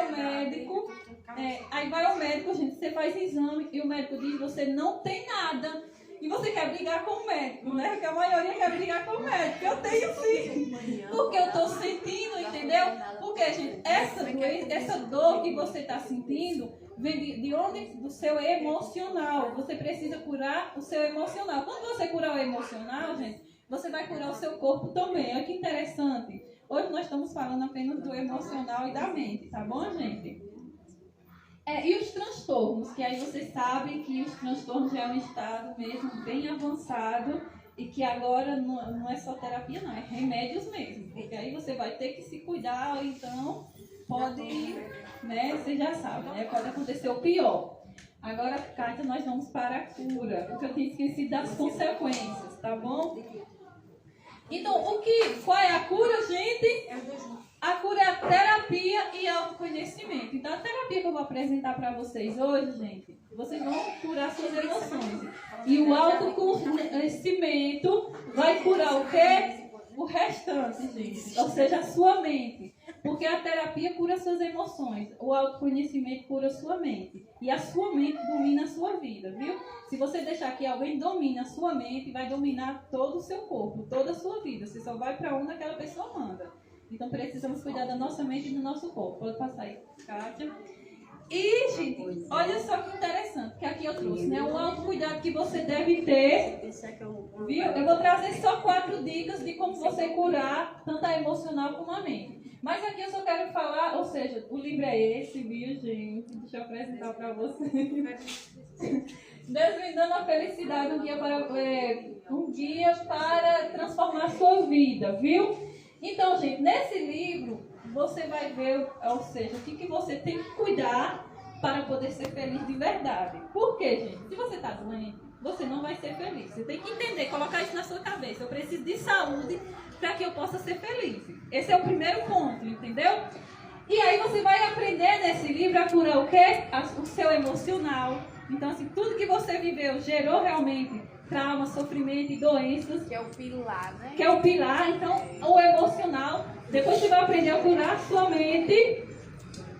ao médico, gente, você faz exame e o médico diz, você não tem nada. E você quer brigar com o médico, né? Porque a maioria quer brigar com o médico. Eu tenho sim. Porque eu estou sentindo, entendeu? Porque, gente, essa dor que você está sentindo vem de onde? Do seu emocional. Você precisa curar o seu emocional. Quando você curar o emocional, gente, você vai curar o seu corpo também. Olha que interessante. Hoje nós estamos falando apenas do emocional e da mente, tá bom, gente? E os transtornos, que aí você sabe que os transtornos já é um estado mesmo bem avançado e que agora não é só terapia, não, é remédios mesmo. Porque aí você vai ter que se cuidar, ou então pode, né, você já sabe, né, pode acontecer o pior. Agora, Kátia, nós vamos para a cura, porque eu tinha esquecido das consequências, tá bom? Então, qual é a cura, gente? A cura é a terapia e autoconhecimento. Então, a terapia que eu vou apresentar para vocês hoje, gente, vocês vão curar suas emoções. E o autoconhecimento vai curar o quê? O restante, gente. Ou seja, a sua mente. Porque a terapia cura suas emoções. O autoconhecimento cura sua mente. E a sua mente domina a sua vida, viu? Se você deixar que alguém domine a sua mente, vai dominar todo o seu corpo, toda a sua vida. Você só vai para onde aquela pessoa manda. Então precisamos cuidar da nossa mente e do nosso corpo. Pode passar aí, Kátia. E, gente, olha só que interessante, que aqui eu trouxe, né? O autocuidado que você deve ter. Viu? Eu vou trazer só 4 dicas de como você curar tanto a emocional como a mente. Mas aqui eu só quero falar, ou seja, o livro é esse, viu, gente? Deixa eu apresentar para vocês. Desvendando a felicidade, um guia para transformar a sua vida, viu? Então, gente, nesse livro você vai ver, ou seja, o que você tem que cuidar para poder ser feliz de verdade. Por quê, gente? Se você está doente, você não vai ser feliz. Você tem que entender, colocar isso na sua cabeça. Eu preciso de saúde para que eu possa ser feliz. Esse é o primeiro ponto, entendeu? E aí você vai aprender nesse livro a curar o quê? O seu emocional. Então, assim, tudo que você viveu gerou realmente trauma, sofrimento e doenças. Que é o pilar, né? Que é o pilar. Então, o emocional. Depois você vai aprender a curar a sua mente.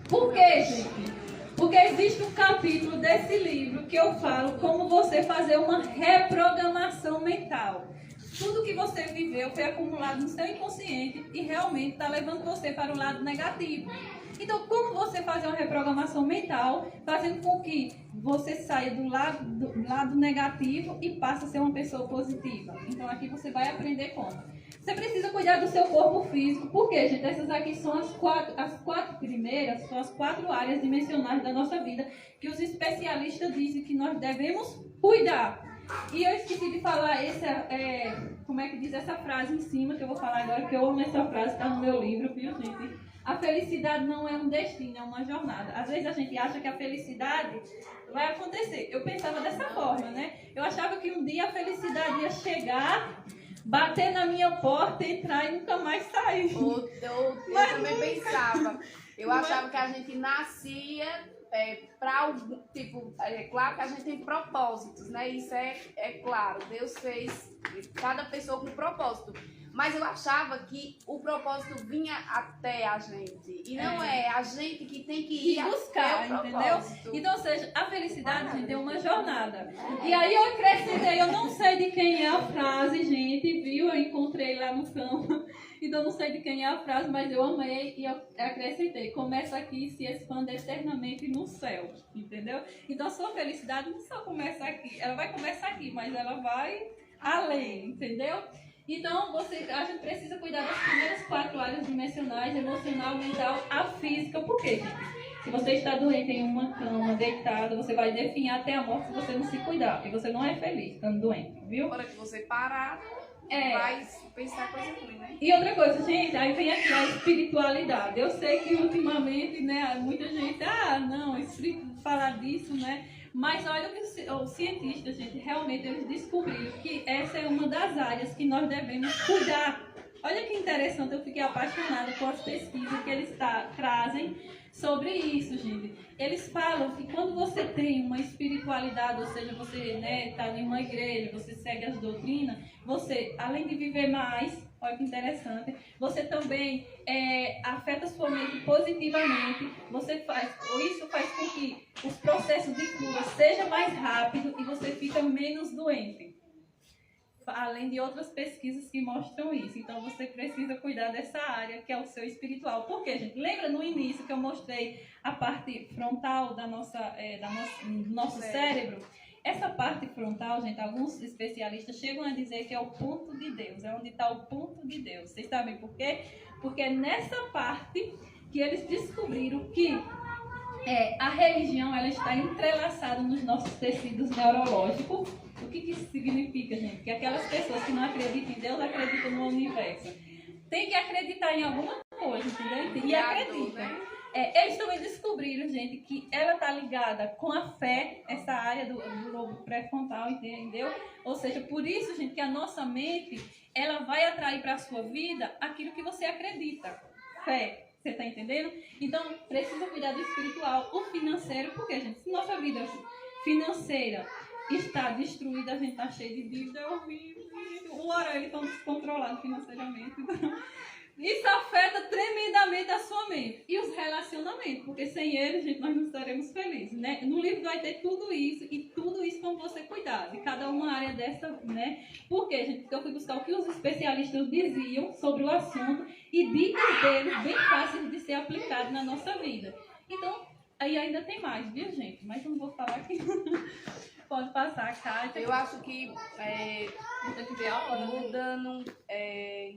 Por quê, gente? Porque existe um capítulo desse livro que eu falo como você fazer uma reprogramação mental. Tudo que você viveu foi acumulado no seu inconsciente e realmente está levando você para o lado negativo. Então, como você fazer uma reprogramação mental, fazendo com que você saia do lado negativo e passe a ser uma pessoa positiva? Então, aqui você vai aprender como. Você precisa cuidar do seu corpo físico. Por quê, gente? Essas aqui são as quatro primeiras, são as 4 áreas dimensionais da nossa vida que os especialistas dizem que nós devemos cuidar. E eu esqueci de falar como é que diz essa frase em cima, que eu vou falar agora, que eu amo essa frase, está no meu livro, viu, gente? A felicidade não é um destino, é uma jornada. Às vezes a gente acha que a felicidade vai acontecer. Eu pensava dessa forma, né? Eu achava que um dia a felicidade ia chegar, bater na minha porta, entrar e nunca mais sair. Eu também pensava. Eu achava que a gente nascia para algum tipo, é claro que a gente tem propósitos, né? Isso é claro. Deus fez cada pessoa com um propósito. Mas eu achava que o propósito vinha até a gente. E não é a gente que tem que ir buscar, até o entendeu? propósito. Então, ou seja, a felicidade, gente, é uma jornada. E aí eu acrescentei, eu não sei de quem é a frase, gente, viu? Eu encontrei lá no campo. Então, não sei de quem é a frase, mas eu amei e eu acrescentei. Começa aqui e se expande eternamente no céu, entendeu? Então, a sua felicidade não só começa aqui. Ela vai começar aqui, mas ela vai além, entendeu? Então, a gente precisa cuidar das primeiras 4 áreas dimensionais, emocional, mental, a física. Por quê, gente? Se você está doente em uma cama, deitado, você vai definhar até a morte se você não se cuidar. E você não é feliz estando doente, viu? Na hora que você parar, vai pensar coisa ruim, né? E outra coisa, gente, aí vem aqui a espiritualidade. Eu sei que ultimamente, né, muita gente, não, falar disso, né? Mas olha que os cientistas, gente, realmente eles descobriram que essa é uma das áreas que nós devemos cuidar. Olha que interessante, eu fiquei apaixonada com as pesquisas que eles trazem sobre isso, gente. Eles falam que quando você tem uma espiritualidade, ou seja, você está em uma igreja, você segue as doutrinas, você, além de viver mais, olha que interessante, você também afeta sua mente positivamente, isso faz com que os processos de cura sejam mais rápidos e você fica menos doente. Além de outras pesquisas que mostram isso. Então, você precisa cuidar dessa área, que é o seu espiritual. Por quê, gente? Lembra no início que eu mostrei a parte frontal do nosso cérebro? Essa parte frontal, gente, alguns especialistas chegam a dizer que é o ponto de Deus. É onde está o ponto de Deus. Vocês sabem por quê? Porque é nessa parte que eles descobriram que a religião ela está entrelaçada nos nossos tecidos neurológicos. O que isso significa, gente? Que aquelas pessoas que não acreditam em Deus acreditam no universo. Tem que acreditar em alguma coisa, entendeu? E acreditam. Eles também descobriram, gente, que ela está ligada com a fé, essa área do lobo pré-frontal, entendeu? Ou seja, por isso, gente, que a nossa mente ela vai atrair para a sua vida aquilo que você acredita. Fé. Você está entendendo? Então, precisa cuidar do espiritual, o financeiro, porque, gente, se nossa vida financeira está destruída, a gente está cheio de dívida, é horrível. O horário está descontrolado financeiramente. Então, isso afeta tremendamente a sua mente. E os relacionamentos, porque sem eles, gente, nós não estaremos felizes, né? No livro vai ter tudo isso, e tudo isso como você cuidar de cada uma área dessa, né? Por quê, gente? Porque eu fui buscar o que os especialistas diziam sobre o assunto e dicas deles bem fáceis de ser aplicadas na nossa vida. Então, aí ainda tem mais, viu, gente? Mas eu não vou falar aqui. Pode passar, Kátia. Eu acho que, mudando,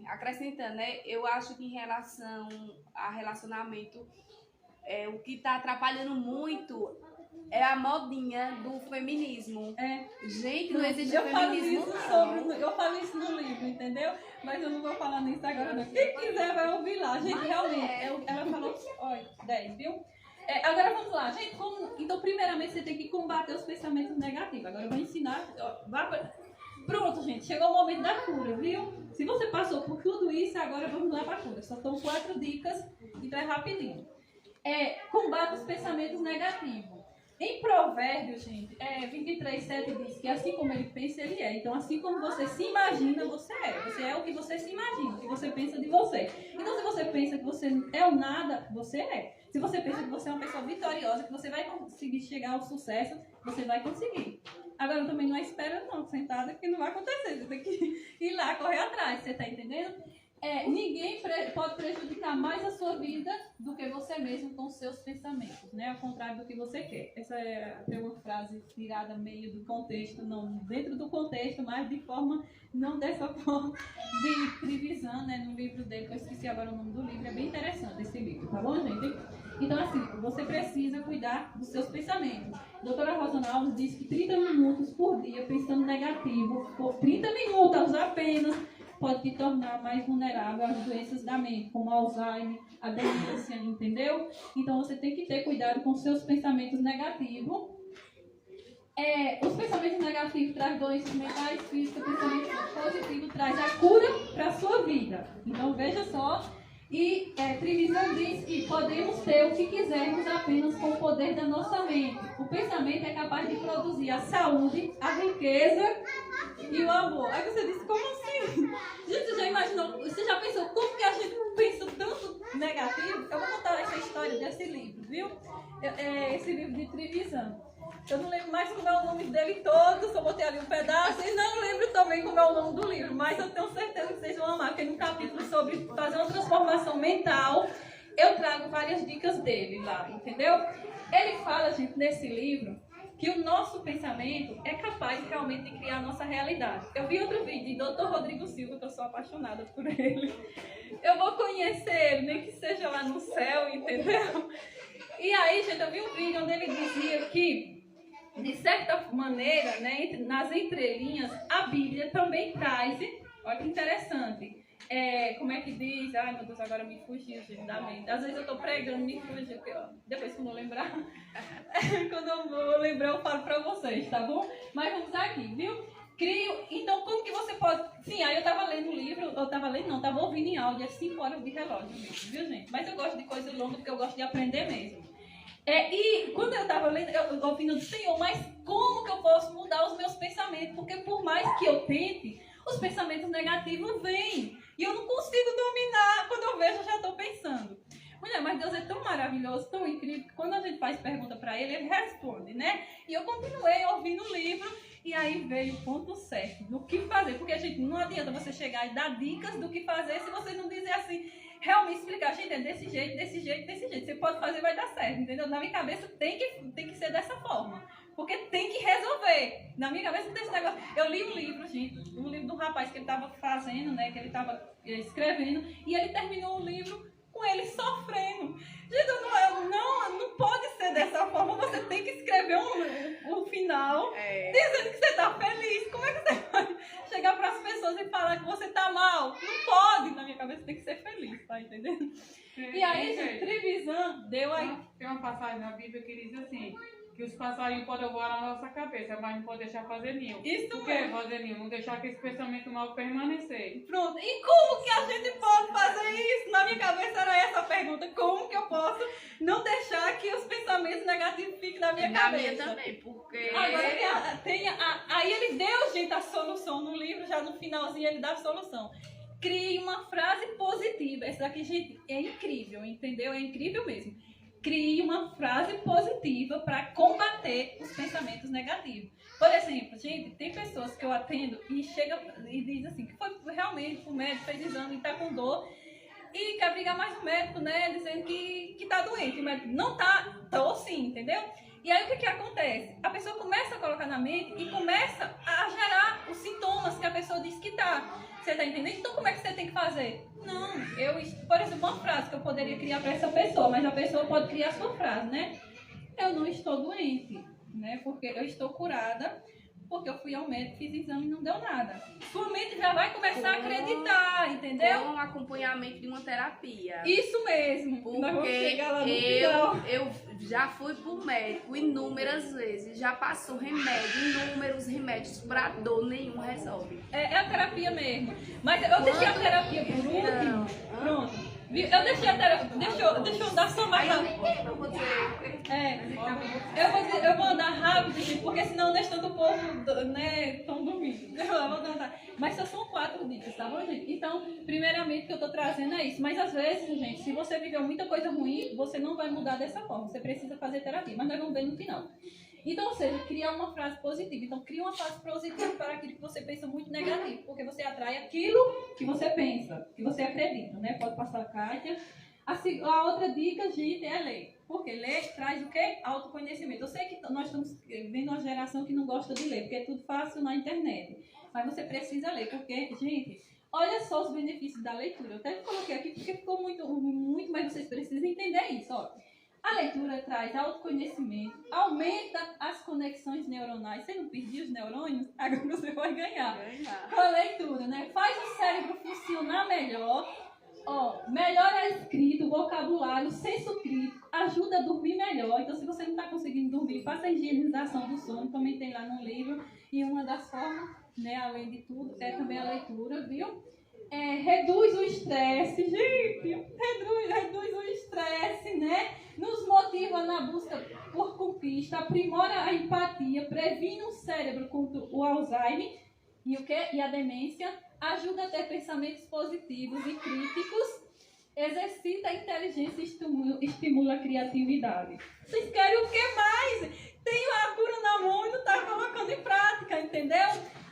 acrescentando, né? Eu acho que em relação a relacionamento, o que está atrapalhando muito é a modinha do feminismo. Gente, não existe feminismo, eu falo isso no livro, entendeu? Mas eu não vou falar nisso agora, não. Quem quiser vai ouvir lá, gente, realmente. Ela falou, olha, 10, viu? Agora vamos lá, gente. Então, primeiramente, você tem que combater os pensamentos negativos. Agora eu vou ensinar. Pronto, gente, chegou o momento da cura, viu? Se você passou por tudo isso, agora vamos lá para a cura. Só são 4 dicas, então é rapidinho. Combate os pensamentos negativos. Em Provérbios, gente, 23:7 diz que assim como ele pensa, ele é. Então, assim como você se imagina, você é. Você é o que você se imagina, o que você pensa de você. Então, se você pensa que você é o nada, você é. Se você pensa que você é uma pessoa vitoriosa, que você vai conseguir chegar ao sucesso, você vai conseguir. Agora, também não espera não, sentada, que não vai acontecer. Você tem que ir lá, correr atrás, você tá entendendo? Ninguém pode prejudicar mais a sua vida do que você mesmo com os seus pensamentos, né? Ao contrário do que você quer. Essa é uma frase tirada meio do contexto, não dentro do contexto, mas de forma, não dessa forma, de Trevisan, né? No livro dele, que eu esqueci agora o nome do livro, é bem interessante esse livro, tá bom, gente? Então, assim, você precisa cuidar dos seus pensamentos. A doutora Rosana Alves diz que 30 minutos por dia pensando negativo, por 30 minutos apenas, pode te tornar mais vulnerável às doenças da mente, como Alzheimer, a demência, entendeu? Então, você tem que ter cuidado com seus pensamentos negativos. Os pensamentos negativos trazem doenças mentais, físicas, pensamentos positivos traz a cura para a sua vida. Então, veja só. E Trevisan diz que podemos ter o que quisermos apenas com o poder da nossa mente. O pensamento é capaz de produzir a saúde, a riqueza e o amor. Aí você disse, como assim? Gente, você já imaginou, você já pensou como que a gente pensa tanto negativo? Eu vou contar essa história desse livro, viu? Esse livro de Trevisan. Eu não lembro mais como é o nome dele todo, só botei ali um pedaço e não lembro também como é o nome do livro, mas eu tenho certeza que vocês vão amar, porque no capítulo sobre fazer uma transformação mental, eu trago várias dicas dele lá, entendeu? Ele fala, gente, nesse livro, que o nosso pensamento é capaz realmente de criar a nossa realidade. Eu vi outro vídeo de Dr. Rodrigo Silva, que eu sou apaixonada por ele. Eu vou conhecer ele, nem que seja lá no céu, entendeu? E aí, gente, eu vi um vídeo onde ele dizia que, de certa maneira, né, nas entrelinhas, a Bíblia também traz, olha que interessante, como é que diz, ai meu Deus, agora me fugiu, gente, da mente. Às vezes eu estou pregando, me fugiu, depois quando eu lembrar, quando eu vou lembrar eu falo para vocês, tá bom? Mas vamos aqui, viu? Então como que você pode, sim, aí eu estava lendo o livro, estava ouvindo em áudio, 5 horas de relógio mesmo, viu gente? Mas eu gosto de coisa longa porque eu gosto de aprender mesmo. E quando eu estava lendo, eu ouvindo, Senhor, mas como que eu posso mudar os meus pensamentos? Porque por mais que eu tente, os pensamentos negativos vêm. E eu não consigo dominar. Quando eu vejo, eu já estou pensando. Mulher, mas Deus é tão maravilhoso, tão incrível, que quando a gente faz pergunta para ele, ele responde, né? E eu continuei ouvindo o livro, e aí veio o ponto certo do que fazer. Porque, gente, não adianta você chegar e dar dicas do que fazer se você não dizer assim, realmente explicar, gente, é desse jeito, desse jeito, desse jeito. Você pode fazer, vai dar certo, entendeu? Na minha cabeça tem que ser dessa forma. Porque tem que resolver. Na minha cabeça não tem esse negócio. Eu li um livro, gente, um livro do rapaz que ele estava fazendo, né? Que ele estava escrevendo. E ele terminou o livro com ele sofrendo. Gente, não pode ser dessa forma. Você tem que escrever um final dizendo que você está feliz. Como é que você pode chegar para as pessoas e falar que você está mal? Não pode. Na minha cabeça tem que ser feliz, tá entendendo? E aí, gente, Trevisan deu aí. Tem uma passagem na Bíblia que diz assim, que os passarinhos podem voar na nossa cabeça, mas não pode deixar fazer ninho. Isso Por que fazer ninho? Não deixar aquele pensamento mal permanecer. Pronto. E como que a gente pode fazer isso? Na minha cabeça era essa a pergunta. Como que eu posso não deixar que os pensamentos negativos fiquem na minha cabeça? Na minha também, porque... Agora aí ele deu, gente, a solução no livro, já no finalzinho ele dá a solução. Crie uma frase positiva. Essa daqui, gente, é incrível, entendeu? É incrível mesmo. Crie uma frase positiva para combater os pensamentos negativos. Por exemplo, gente, tem pessoas que eu atendo e chega e diz assim, que foi realmente o médico, fez exame e está com dor e quer brigar mais no médico, né, dizendo que está doente. O médico não está, estou sim, entendeu? E aí o que acontece? A pessoa começa a colocar na mente e começa a gerar os sintomas que a pessoa diz que está. Você está entendendo? Então como é que você tem que fazer? Não, por exemplo, uma frase que eu poderia criar para essa pessoa, mas a pessoa pode criar a sua frase, né? eu não estou doente, né? Porque eu estou curada, porque eu fui ao médico, fiz exame e não deu nada. Sua mente já vai começar a acreditar, entendeu? Com acompanhamento de uma terapia. Isso mesmo. Nós vamos Porque chegar lá no final. eu já fui pro médico inúmeras vezes, já passou inúmeros remédios pra dor, nenhum resolve. É a terapia mesmo. Mas eu deixei a terapia por último. Pronto. Eu deixei a terapia. Deixa eu dar só mais rápido. Eu vou dizer. Eu vou andar rápido, gente, porque senão deixa todo o povo, né, estão dormindo. Eu vou andar. Mas só são 4 dicas, tá bom, gente? Então, primeiramente, o que eu tô trazendo é isso. Mas às vezes, gente, se você viveu muita coisa ruim, você não vai mudar dessa forma. Você precisa fazer terapia. Mas nós vamos ver no final. Então, ou seja, criar uma frase positiva. Então, cria uma frase positiva para aquilo que você pensa muito negativo, porque você atrai aquilo que você pensa, que você acredita, né? Pode passar a Kátia. A outra dica, gente, é ler. Porque ler traz o quê? Autoconhecimento. Eu sei que nós estamos vendo uma geração que não gosta de ler, porque é tudo fácil na internet. Mas você precisa ler, porque, gente, olha só os benefícios da leitura. Eu até coloquei aqui porque ficou muito, mas vocês precisam entender isso, ó. A leitura traz autoconhecimento, aumenta as conexões neuronais. Você não perdeu os neurônios? Agora você vai ganhar. Com a leitura, né? Faz o cérebro funcionar melhor. Ó, melhora a escrita, o vocabulário, o senso crítico, ajuda a dormir melhor. Então, se você não está conseguindo dormir, faça a higienização do sono. Também tem lá no livro. E uma das formas, né, além de tudo, é também a leitura, viu? Reduz o estresse, gente. Reduz o estresse, né? Nos motiva na busca por conquista, aprimora a empatia, previne o cérebro contra o Alzheimer e a demência, ajuda a ter pensamentos positivos e críticos, exercita a inteligência e estimula a criatividade. Vocês querem o que mais? Tem a cura na mão e não está colocando em prática, entendeu?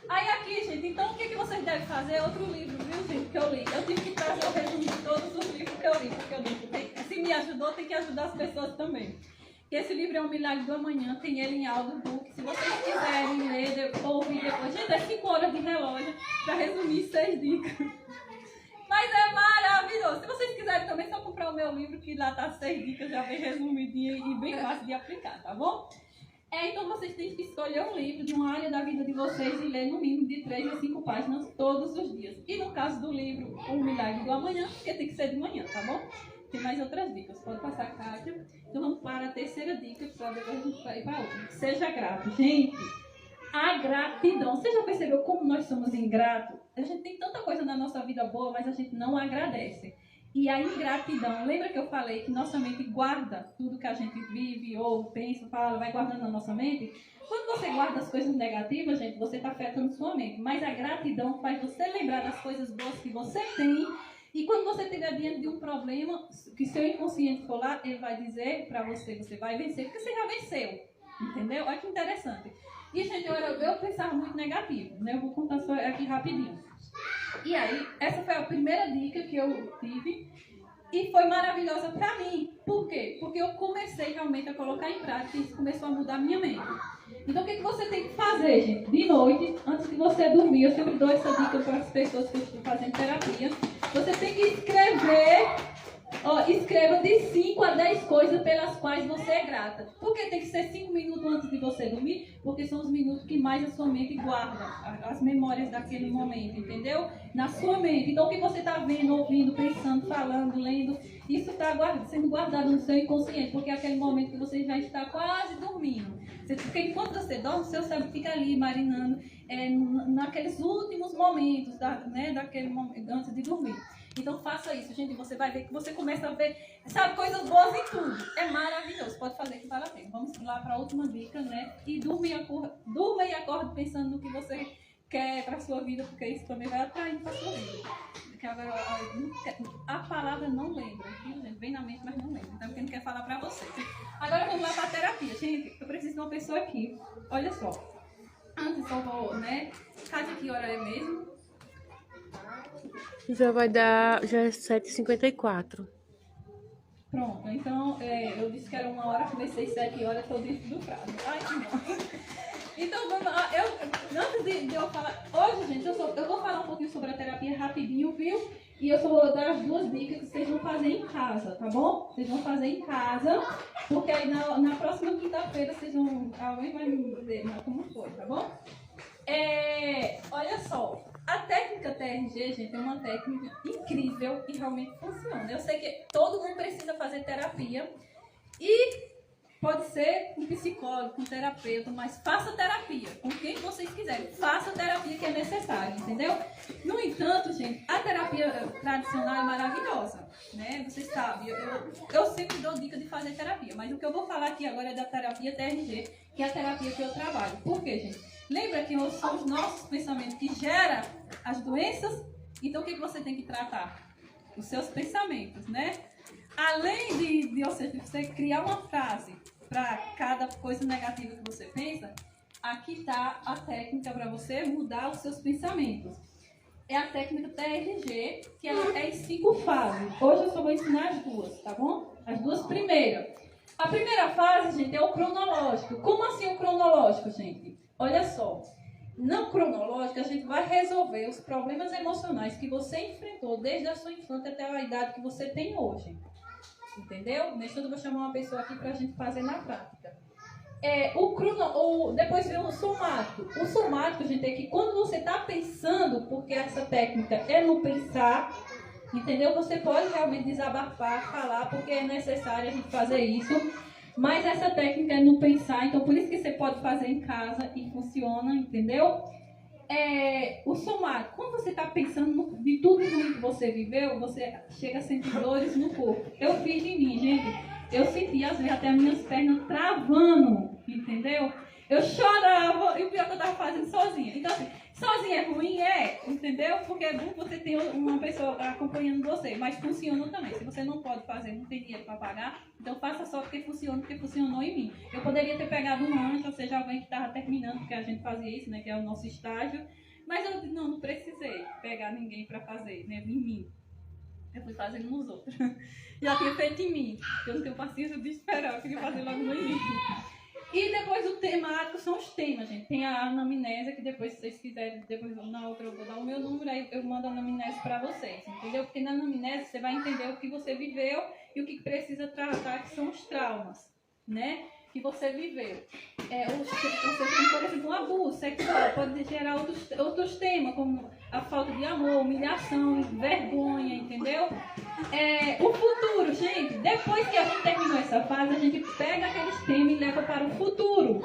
Aí aqui, gente, então o que vocês devem fazer? Outro livro, viu, gente, que eu li. Eu tive que trazer o resumo de todos os livros que eu li, porque eu li. Se me ajudou, tem que ajudar as pessoas também. Esse livro é O Milagre do Amanhã, tem ele em audiobook. Se vocês quiserem ler, ouvir depois, gente, é 5 horas de relógio para resumir 6 dicas. Mas é maravilhoso. Se vocês quiserem também, só comprar o meu livro, que lá tá 6 dicas, já bem resumidinha e bem fácil de aplicar, tá bom? Então vocês têm que escolher um livro de uma área da vida de vocês e ler no mínimo de 3 a 5 páginas todos os dias. E no caso do livro O Milagre do Amanhã, porque tem que ser de manhã, tá bom? Tem mais outras dicas, pode passar a Kátia. Então vamos para a terceira dica, para depois a gente vai ir para a outra. Seja grato. Gente, a gratidão. Você já percebeu como nós somos ingratos? A gente tem tanta coisa na nossa vida boa, mas a gente não agradece. E a ingratidão, lembra que eu falei que nossa mente guarda tudo que a gente vive, ou pensa, fala, vai guardando na nossa mente? Quando você guarda as coisas negativas, gente, você está afetando sua mente. Mas a gratidão faz você lembrar das coisas boas que você tem. E quando você estiver diante de um problema, que seu inconsciente for lá, ele vai dizer para você, você vai vencer, porque você já venceu. Entendeu? Olha que interessante. E, gente, eu pensava muito negativo, né? Eu vou contar só aqui rapidinho. E aí, essa foi a primeira dica que eu tive e foi maravilhosa pra mim. Por quê? Porque eu comecei realmente a colocar em prática e isso começou a mudar a minha mente. Então, o que você tem que fazer, gente? De noite, antes de você dormir, eu sempre dou essa dica para as pessoas que estão fazendo terapia. Você tem que escreva de 5 a 10 coisas pelas quais você é grata. Por que tem que ser 5 minutos antes de você dormir? Porque são os minutos que mais a sua mente guarda, as memórias daquele momento, entendeu? Na sua mente. Então, o que você está vendo, ouvindo, pensando, falando, lendo, isso está sendo guardado no seu inconsciente, porque é aquele momento que você já está quase dormindo. Porque enquanto você dorme, o seu cérebro fica ali marinando naqueles últimos momentos, daquele momento, antes de dormir. Então faça isso, gente, você vai ver que você começa a ver, sabe, coisas boas em tudo. É maravilhoso, pode fazer que vale a pena. Vamos lá para a última dica, né? E durma e acorde pensando no que você quer para a sua vida, porque isso também vai atraindo para a sua vida. Porque agora a palavra não lembra, viu, gente? Vem na mente, mas não lembra. Então, porque não quer falar para você. Agora vamos lá para a terapia. Gente, eu preciso de uma pessoa aqui. Olha só. Antes eu vou, né? Kátia, que hora é mesmo? Já vai dar, já é 7h54. Pronto, então eu disse que era 1 hora, comecei 7 horas, estou dentro do prazo. Ai, que bom. Então, vamos lá. Antes de eu falar, hoje, gente, eu vou falar um pouquinho sobre a terapia rapidinho, viu? E eu só vou dar as 2 dicas que vocês vão fazer em casa, tá bom? Vocês vão fazer em casa, porque aí na próxima quinta-feira vocês vão... Alguém vai me dizer como foi, tá bom? Olha só, a técnica TRG, gente, é uma técnica incrível e realmente funciona. Eu sei que todo mundo precisa fazer terapia e pode ser um psicólogo, um terapeuta, mas faça terapia com quem vocês quiserem. Faça a terapia que é necessária, entendeu? No entanto, gente, a terapia tradicional é maravilhosa, né? Vocês sabem, eu sempre dou dica de fazer terapia, mas o que eu vou falar aqui agora é da terapia TRG, que é a terapia que eu trabalho. Por quê, gente? Lembra que são os nossos pensamentos que geram as doenças? Então, o que você tem que tratar? Os seus pensamentos, né? Além de você criar uma frase para cada coisa negativa que você pensa, aqui está a técnica para você mudar os seus pensamentos. É a técnica TRG, que ela é em 5 fases. Hoje eu só vou ensinar as 2, tá bom? As 2 primeiras. A primeira fase, gente, é o cronológico. Como assim o cronológico, gente? Olha só. No cronológico, a gente vai resolver os problemas emocionais que você enfrentou desde a sua infância até a idade que você tem hoje. Entendeu? Nesse eu vou chamar uma pessoa aqui para a gente fazer na prática. Depois vem o somático. O somático, gente, é que quando você está pensando, porque essa técnica é no pensar, entendeu? Você pode realmente desabafar, falar, porque é necessário a gente fazer isso. Mas essa técnica é no pensar, então por isso que você pode fazer em casa e funciona, entendeu? O somático, quando você está pensando de tudo ruim que você viveu, você chega a sentir dores no corpo. Eu fiz em mim, gente. Eu senti às vezes até as minhas pernas travando, entendeu? Eu chorava e o pior que eu estava fazendo sozinha. Então assim, sozinha é ruim, entendeu? Porque é bom você ter uma pessoa acompanhando você, mas funciona também. Se você não pode fazer, não tem dinheiro para pagar, então faça só porque funcionou em mim. Eu poderia ter pegado um anjo, ou seja, alguém que estava terminando, porque a gente fazia isso, né, que é o nosso estágio, mas eu não precisei pegar ninguém para fazer, né, em mim. Eu fui fazendo nos outros. Já tinha feito em mim, eu não tenho paciência de esperar, eu queria fazer logo no início. E depois o temático são os temas, gente. Tem a anamnese, que depois, se vocês quiserem, depois na outra eu vou dar o meu número, aí eu mando a anamnese para vocês, entendeu? Porque na anamnese você vai entender o que você viveu e o que precisa tratar, que são os traumas, né? Que você viveu. Você tem, por exemplo, um abuso sexual, pode gerar outros temas, como a falta de amor, humilhação, vergonha, entendeu? O futuro, gente, depois que a gente terminou essa fase, a gente pega aqueles temas e leva para o futuro.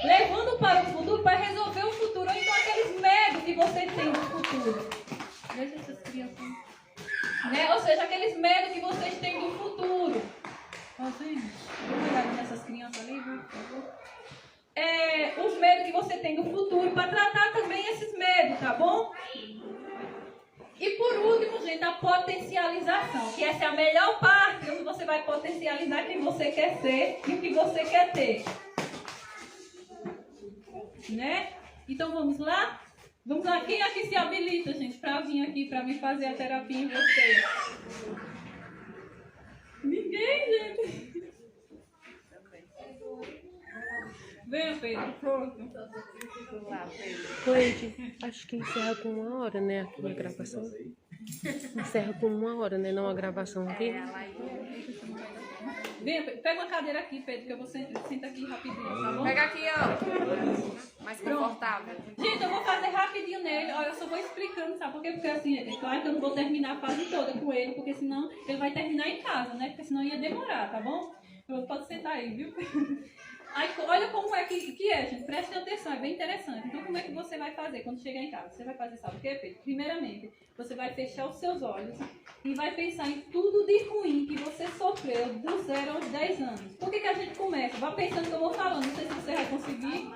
Levando para o futuro, para resolver o futuro, ou então aqueles medos que você tem do futuro. Veja essas crianças. Né? Ou seja, aqueles medos que vocês têm do futuro. Vamos olhar nessas crianças ali, por favor. Os medos que você tem do futuro, para tratar também esses medos, tá bom? E por último, gente, a potencialização, que essa é a melhor parte, onde você vai potencializar quem você quer ser e o que você quer ter. Né? Então vamos lá? Vamos lá. Quem aqui se habilita, gente, para vir aqui, para me fazer a terapia em vocês? Ninguém, gente. Venha, Pedro. Pronto. Cleide, acho que encerra com 1 hora, né? Aqui a gravação. Encerra com 1 hora, né? Não a gravação aqui. Venha, pega uma cadeira aqui, Pedro, que eu vou sentar aqui rapidinho, tá bom? Pega aqui, ó. Mais confortável. Gente, eu vou fazer rapidinho nele. Olha, eu só vou explicando, sabe por quê? Porque assim, é claro que eu não vou terminar a fase toda com ele, porque senão ele vai terminar em casa, né? Porque senão ia demorar, tá bom? Pode sentar aí, viu? Aí, olha como é que é, gente. Prestem atenção, é bem interessante. Então, como é que você vai fazer quando chegar em casa? Você vai fazer, sabe o que, Pedro? Primeiramente, você vai fechar os seus olhos e vai pensar em tudo de ruim que você sofreu dos 0 aos 10 anos. Por que a gente começa? Vai pensando que eu vou falando, não sei se você vai conseguir.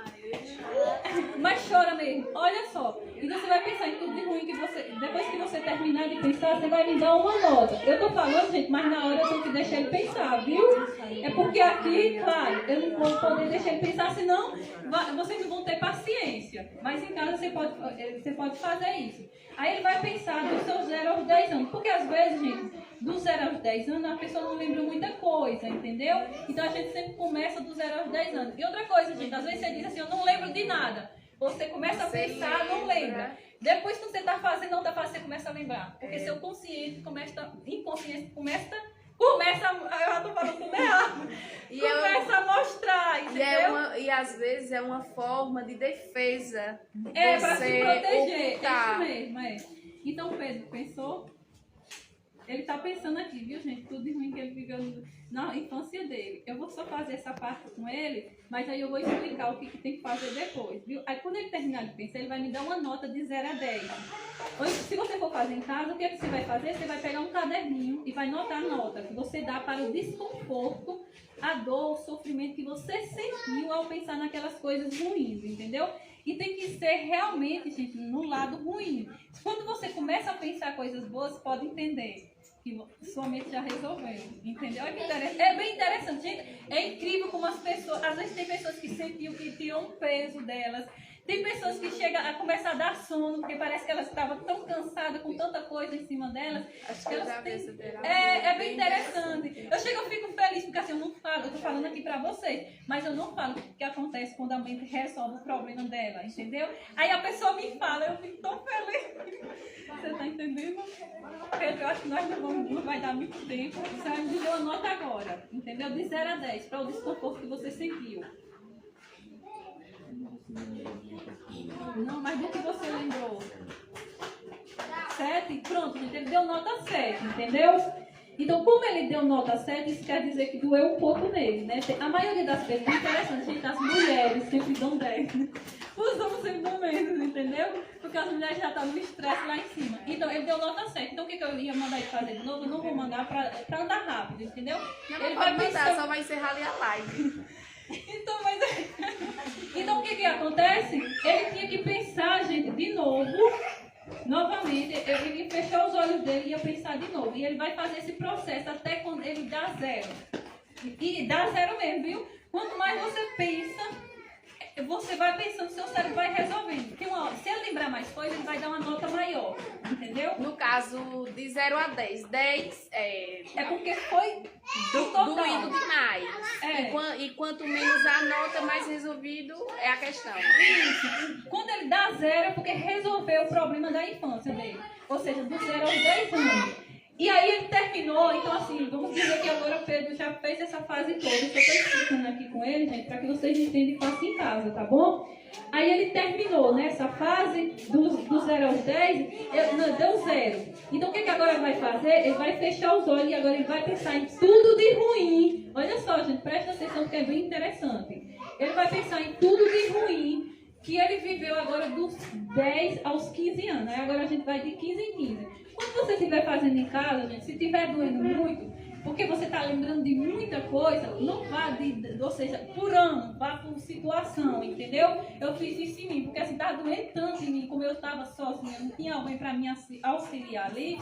Mas chora mesmo. Olha só. Então você vai pensar em tudo de ruim que você... Depois que você terminar de pensar, você vai me dar uma nota. Eu tô falando, gente, mas na hora eu tenho que deixar ele pensar, viu? É porque aqui, claro, eu não vou poder deixar ele pensar, senão vocês não vão ter paciência. Mas em casa você pode fazer isso. Aí ele vai pensar dos seus 0 aos 10 anos. Porque às vezes, gente, dos 0 aos 10 anos, a pessoa não lembra muita coisa, entendeu? Então a gente sempre começa dos 0 aos 10 anos. E outra coisa, gente, às vezes você diz assim, eu não lembro de nada. Você começa a pensar, não lembra. Depois que você está fazendo, não está fazendo, você começa a lembrar. Porque seu consciente começa, inconsciente começa, eu já estou falando tudo errado. Começa a mostrar, entendeu? E às vezes é uma forma de defesa. Para se proteger. Ocultar. É isso mesmo, é. Então, Pedro pensou. Ele tá pensando aqui, viu, gente? Tudo de ruim que ele viveu na infância dele. Eu vou só fazer essa parte com ele, mas aí eu vou explicar o que tem que fazer depois, viu? Aí quando ele terminar de pensar, ele vai me dar uma nota de 0 a 10. Ou, se você for fazer em casa, o que você vai fazer? Você vai pegar um caderninho e vai notar a nota que você dá para o desconforto, a dor, o sofrimento que você sentiu ao pensar naquelas coisas ruins, entendeu? E tem que ser realmente, gente, no lado ruim. Quando você começa a pensar coisas boas, pode entender que sua mente já resolveu, entendeu? É bem interessante, gente. É incrível como as pessoas, às vezes tem pessoas que sentiam que tinham um peso delas. Tem pessoas que chegam a começar a dar sono, porque parece que elas estavam tão cansadas com tanta coisa em cima delas. Acho que elas têm... é bem interessante. Eu fico feliz, porque assim, eu não falo, eu tô falando aqui pra vocês, mas eu não falo o que acontece quando a mente resolve o problema dela, entendeu? Aí a pessoa me fala, eu fico tão feliz. Você tá entendendo? Pedro, eu acho que nós não vai dar muito tempo. Você vai me dizer uma nota agora, entendeu? De 0 a 10, para o desconforto que você sentiu. Não, mas do que você lembrou? 7? Pronto, gente, ele deu nota 7, entendeu? Então, como ele deu nota 7, isso quer dizer que doeu um pouco nele, né? A maioria das pessoas, é interessante, gente, as mulheres sempre dão 10, né? Os homens sempre dão menos, entendeu? Porque as mulheres já estão no estresse lá em cima. Então, ele deu nota 7. Então, o que eu ia mandar ele fazer de novo? Eu não vou mandar pra andar rápido, entendeu? Não, ele vai mandar, só vai encerrar ali a live. Então, o que acontece? Ele tinha que pensar, gente, de novo. Novamente, ele ia fechar os olhos dele e ia pensar de novo. E ele vai fazer esse processo até quando ele dá 0. E dá 0 mesmo, viu? Quanto mais você pensa, você vai pensando, seu cérebro vai resolvendo. Porque se ele lembrar mais coisas, ele vai dar uma nota maior. Entendeu? No caso, de 0 a 10. 10 é porque foi doído demais. E quanto menos a nota, mais resolvido é a questão. Isso. Quando ele dá 0, é porque resolveu o problema da infância dele. Ou seja, do 0 aos 10 anos. E aí ele terminou, então assim, vamos dizer que agora o Pedro já fez essa fase toda. Eu estou explicando aqui com ele, gente, para que vocês entendam e façam em casa, tá bom? Aí ele terminou nessa fase do 0 aos 10, deu 0. Então o que agora ele vai fazer? Ele vai fechar os olhos e agora ele vai pensar em tudo de ruim. Olha só, gente, presta atenção que é bem interessante. Ele vai pensar em tudo de ruim que ele viveu agora dos 10 aos 15 anos. Aí agora a gente vai de 15 em 15. Quando você estiver fazendo em casa, gente, se estiver doendo muito, porque você está lembrando de muita coisa, não vá ou seja, por ano, vá por situação, entendeu? Eu fiz isso em mim, porque assim, estava doendo tanto em mim, como eu estava sozinha, não tinha alguém para me auxiliar ali,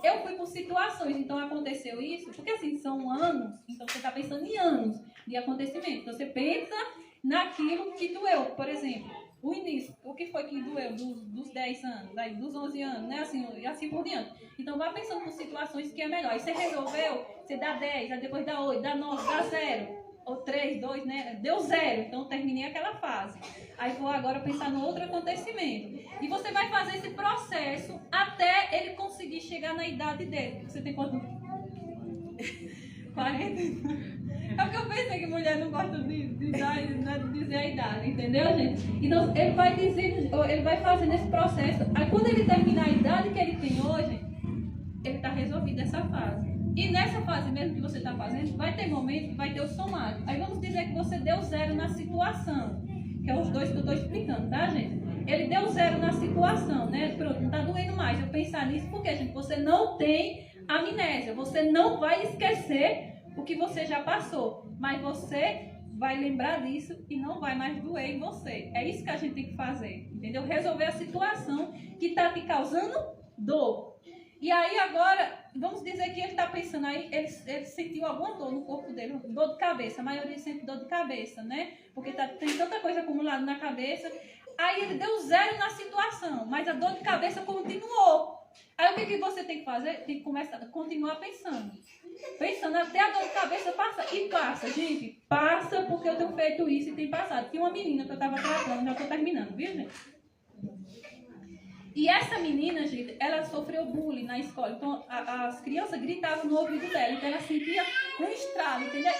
eu fui por situações, então aconteceu isso, porque assim, são anos, então você está pensando em anos de acontecimento, então você pensa naquilo que doeu, por exemplo. O início, o que foi que doeu dos 10 anos, daí, dos 11 anos, né? Assim por diante. Então, vá pensando por situações que é melhor. Aí você resolveu, você dá 10, aí depois dá 8, dá 9, dá 0. Ou 3, 2, né? Deu 0. Então, terminei aquela fase. Aí vou agora pensar no outro acontecimento. E você vai fazer esse processo até ele conseguir chegar na idade dele. Você tem quanto? 40? É porque eu pensei que mulher não gosta de dizer a idade, entendeu, gente? Então, ele vai fazendo esse processo. Aí, quando ele terminar a idade que ele tem hoje, ele está resolvido essa fase. E nessa fase mesmo que você está fazendo, vai ter momentos que vai ter o somático. Aí, vamos dizer que você deu 0 na situação, que é os dois que eu estou explicando, tá, gente? Ele deu 0 na situação, né? Pronto, não está doendo mais. Eu pensar nisso porque, gente, você não tem amnésia. Você não vai esquecer o que você já passou, mas você vai lembrar disso e não vai mais doer em você. É isso que a gente tem que fazer, entendeu? Resolver a situação que está te causando dor. E aí agora, vamos dizer que ele está pensando aí, ele sentiu alguma dor no corpo dele, dor de cabeça. A maioria sente dor de cabeça, né? Porque tem tanta coisa acumulada na cabeça. Aí ele deu 0 na situação, mas a dor de cabeça continuou. Aí o que você tem que fazer? Tem que continuar pensando. Pensando até a dor de cabeça passar. E passa, gente. Passa porque eu tenho feito isso e tem passado. Tinha uma menina que eu estava tratando, já estou terminando, viu, gente? E essa menina, gente, ela sofreu bullying na escola. Então, as crianças gritavam no ouvido dela. Então, ela sentia um estralo, entendeu?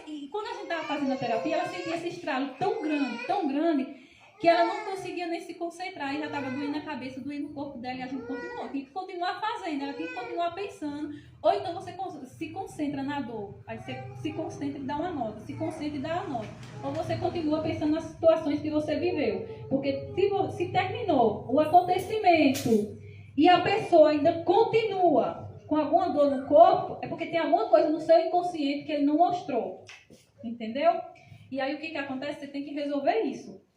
E quando a gente estava fazendo a terapia, ela sentia esse estralo tão grande, que ela não conseguia nem se concentrar. E já estava doendo a cabeça, doendo o corpo dela. E a gente continuou. Tinha que continuar fazendo, ela tinha que continuar pensando. Ou então você se concentra na dor. Aí você se concentra e dá uma nota. Se concentra e dá uma nota. Ou você continua pensando nas situações que você viveu. Porque se terminou o acontecimento e a pessoa ainda continua com alguma dor no corpo, é porque tem alguma coisa no seu inconsciente que ele não mostrou. Entendeu? E aí o que acontece? Você tem que resolver isso.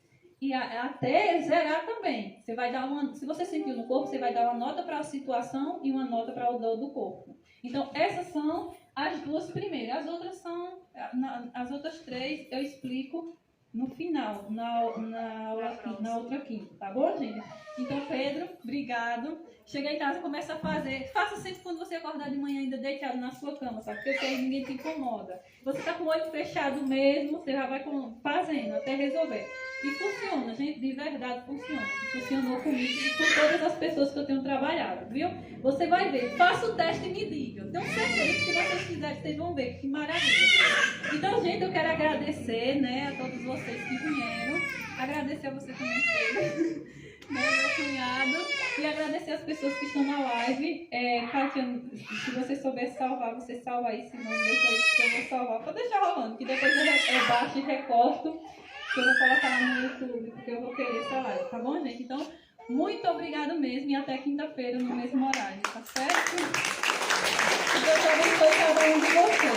E até zerar também. Você vai dar se você sentiu no corpo, você vai dar uma nota para a situação e uma nota para o dor do corpo. Então, essas são as duas primeiras. As outras três eu explico no final, na outra quinta, tá bom, gente? Então, Pedro, obrigado. Chega em casa, começa a fazer. Faça sempre quando você acordar de manhã ainda deitado na sua cama, sabe? Porque aí ninguém te incomoda. Você tá com o olho fechado mesmo, você já vai fazendo até resolver. E funciona, gente, de verdade funciona. Funcionou comigo e com todas as pessoas que eu tenho trabalhado, viu? Você vai ver, faça o teste e me diga. Eu tenho certeza que se vocês fizerem, vocês vão ver que maravilha. Então, gente, eu quero agradecer, né, a todos vocês que vieram. Agradecer a você também, Pedro, né, meu cunhado. E agradecer as pessoas que estão na live. Kátia, se você souber salvar, você salva aí. Se não, deixa aí que eu vou salvar. Pode deixar rolando, que depois eu baixo e recorto. Que eu vou colocar lá no YouTube, porque eu vou querer essa live, tá bom, gente? Então, muito obrigado mesmo e até quinta-feira no mesmo horário, tá certo? Que Deus abençoe cada um de vocês.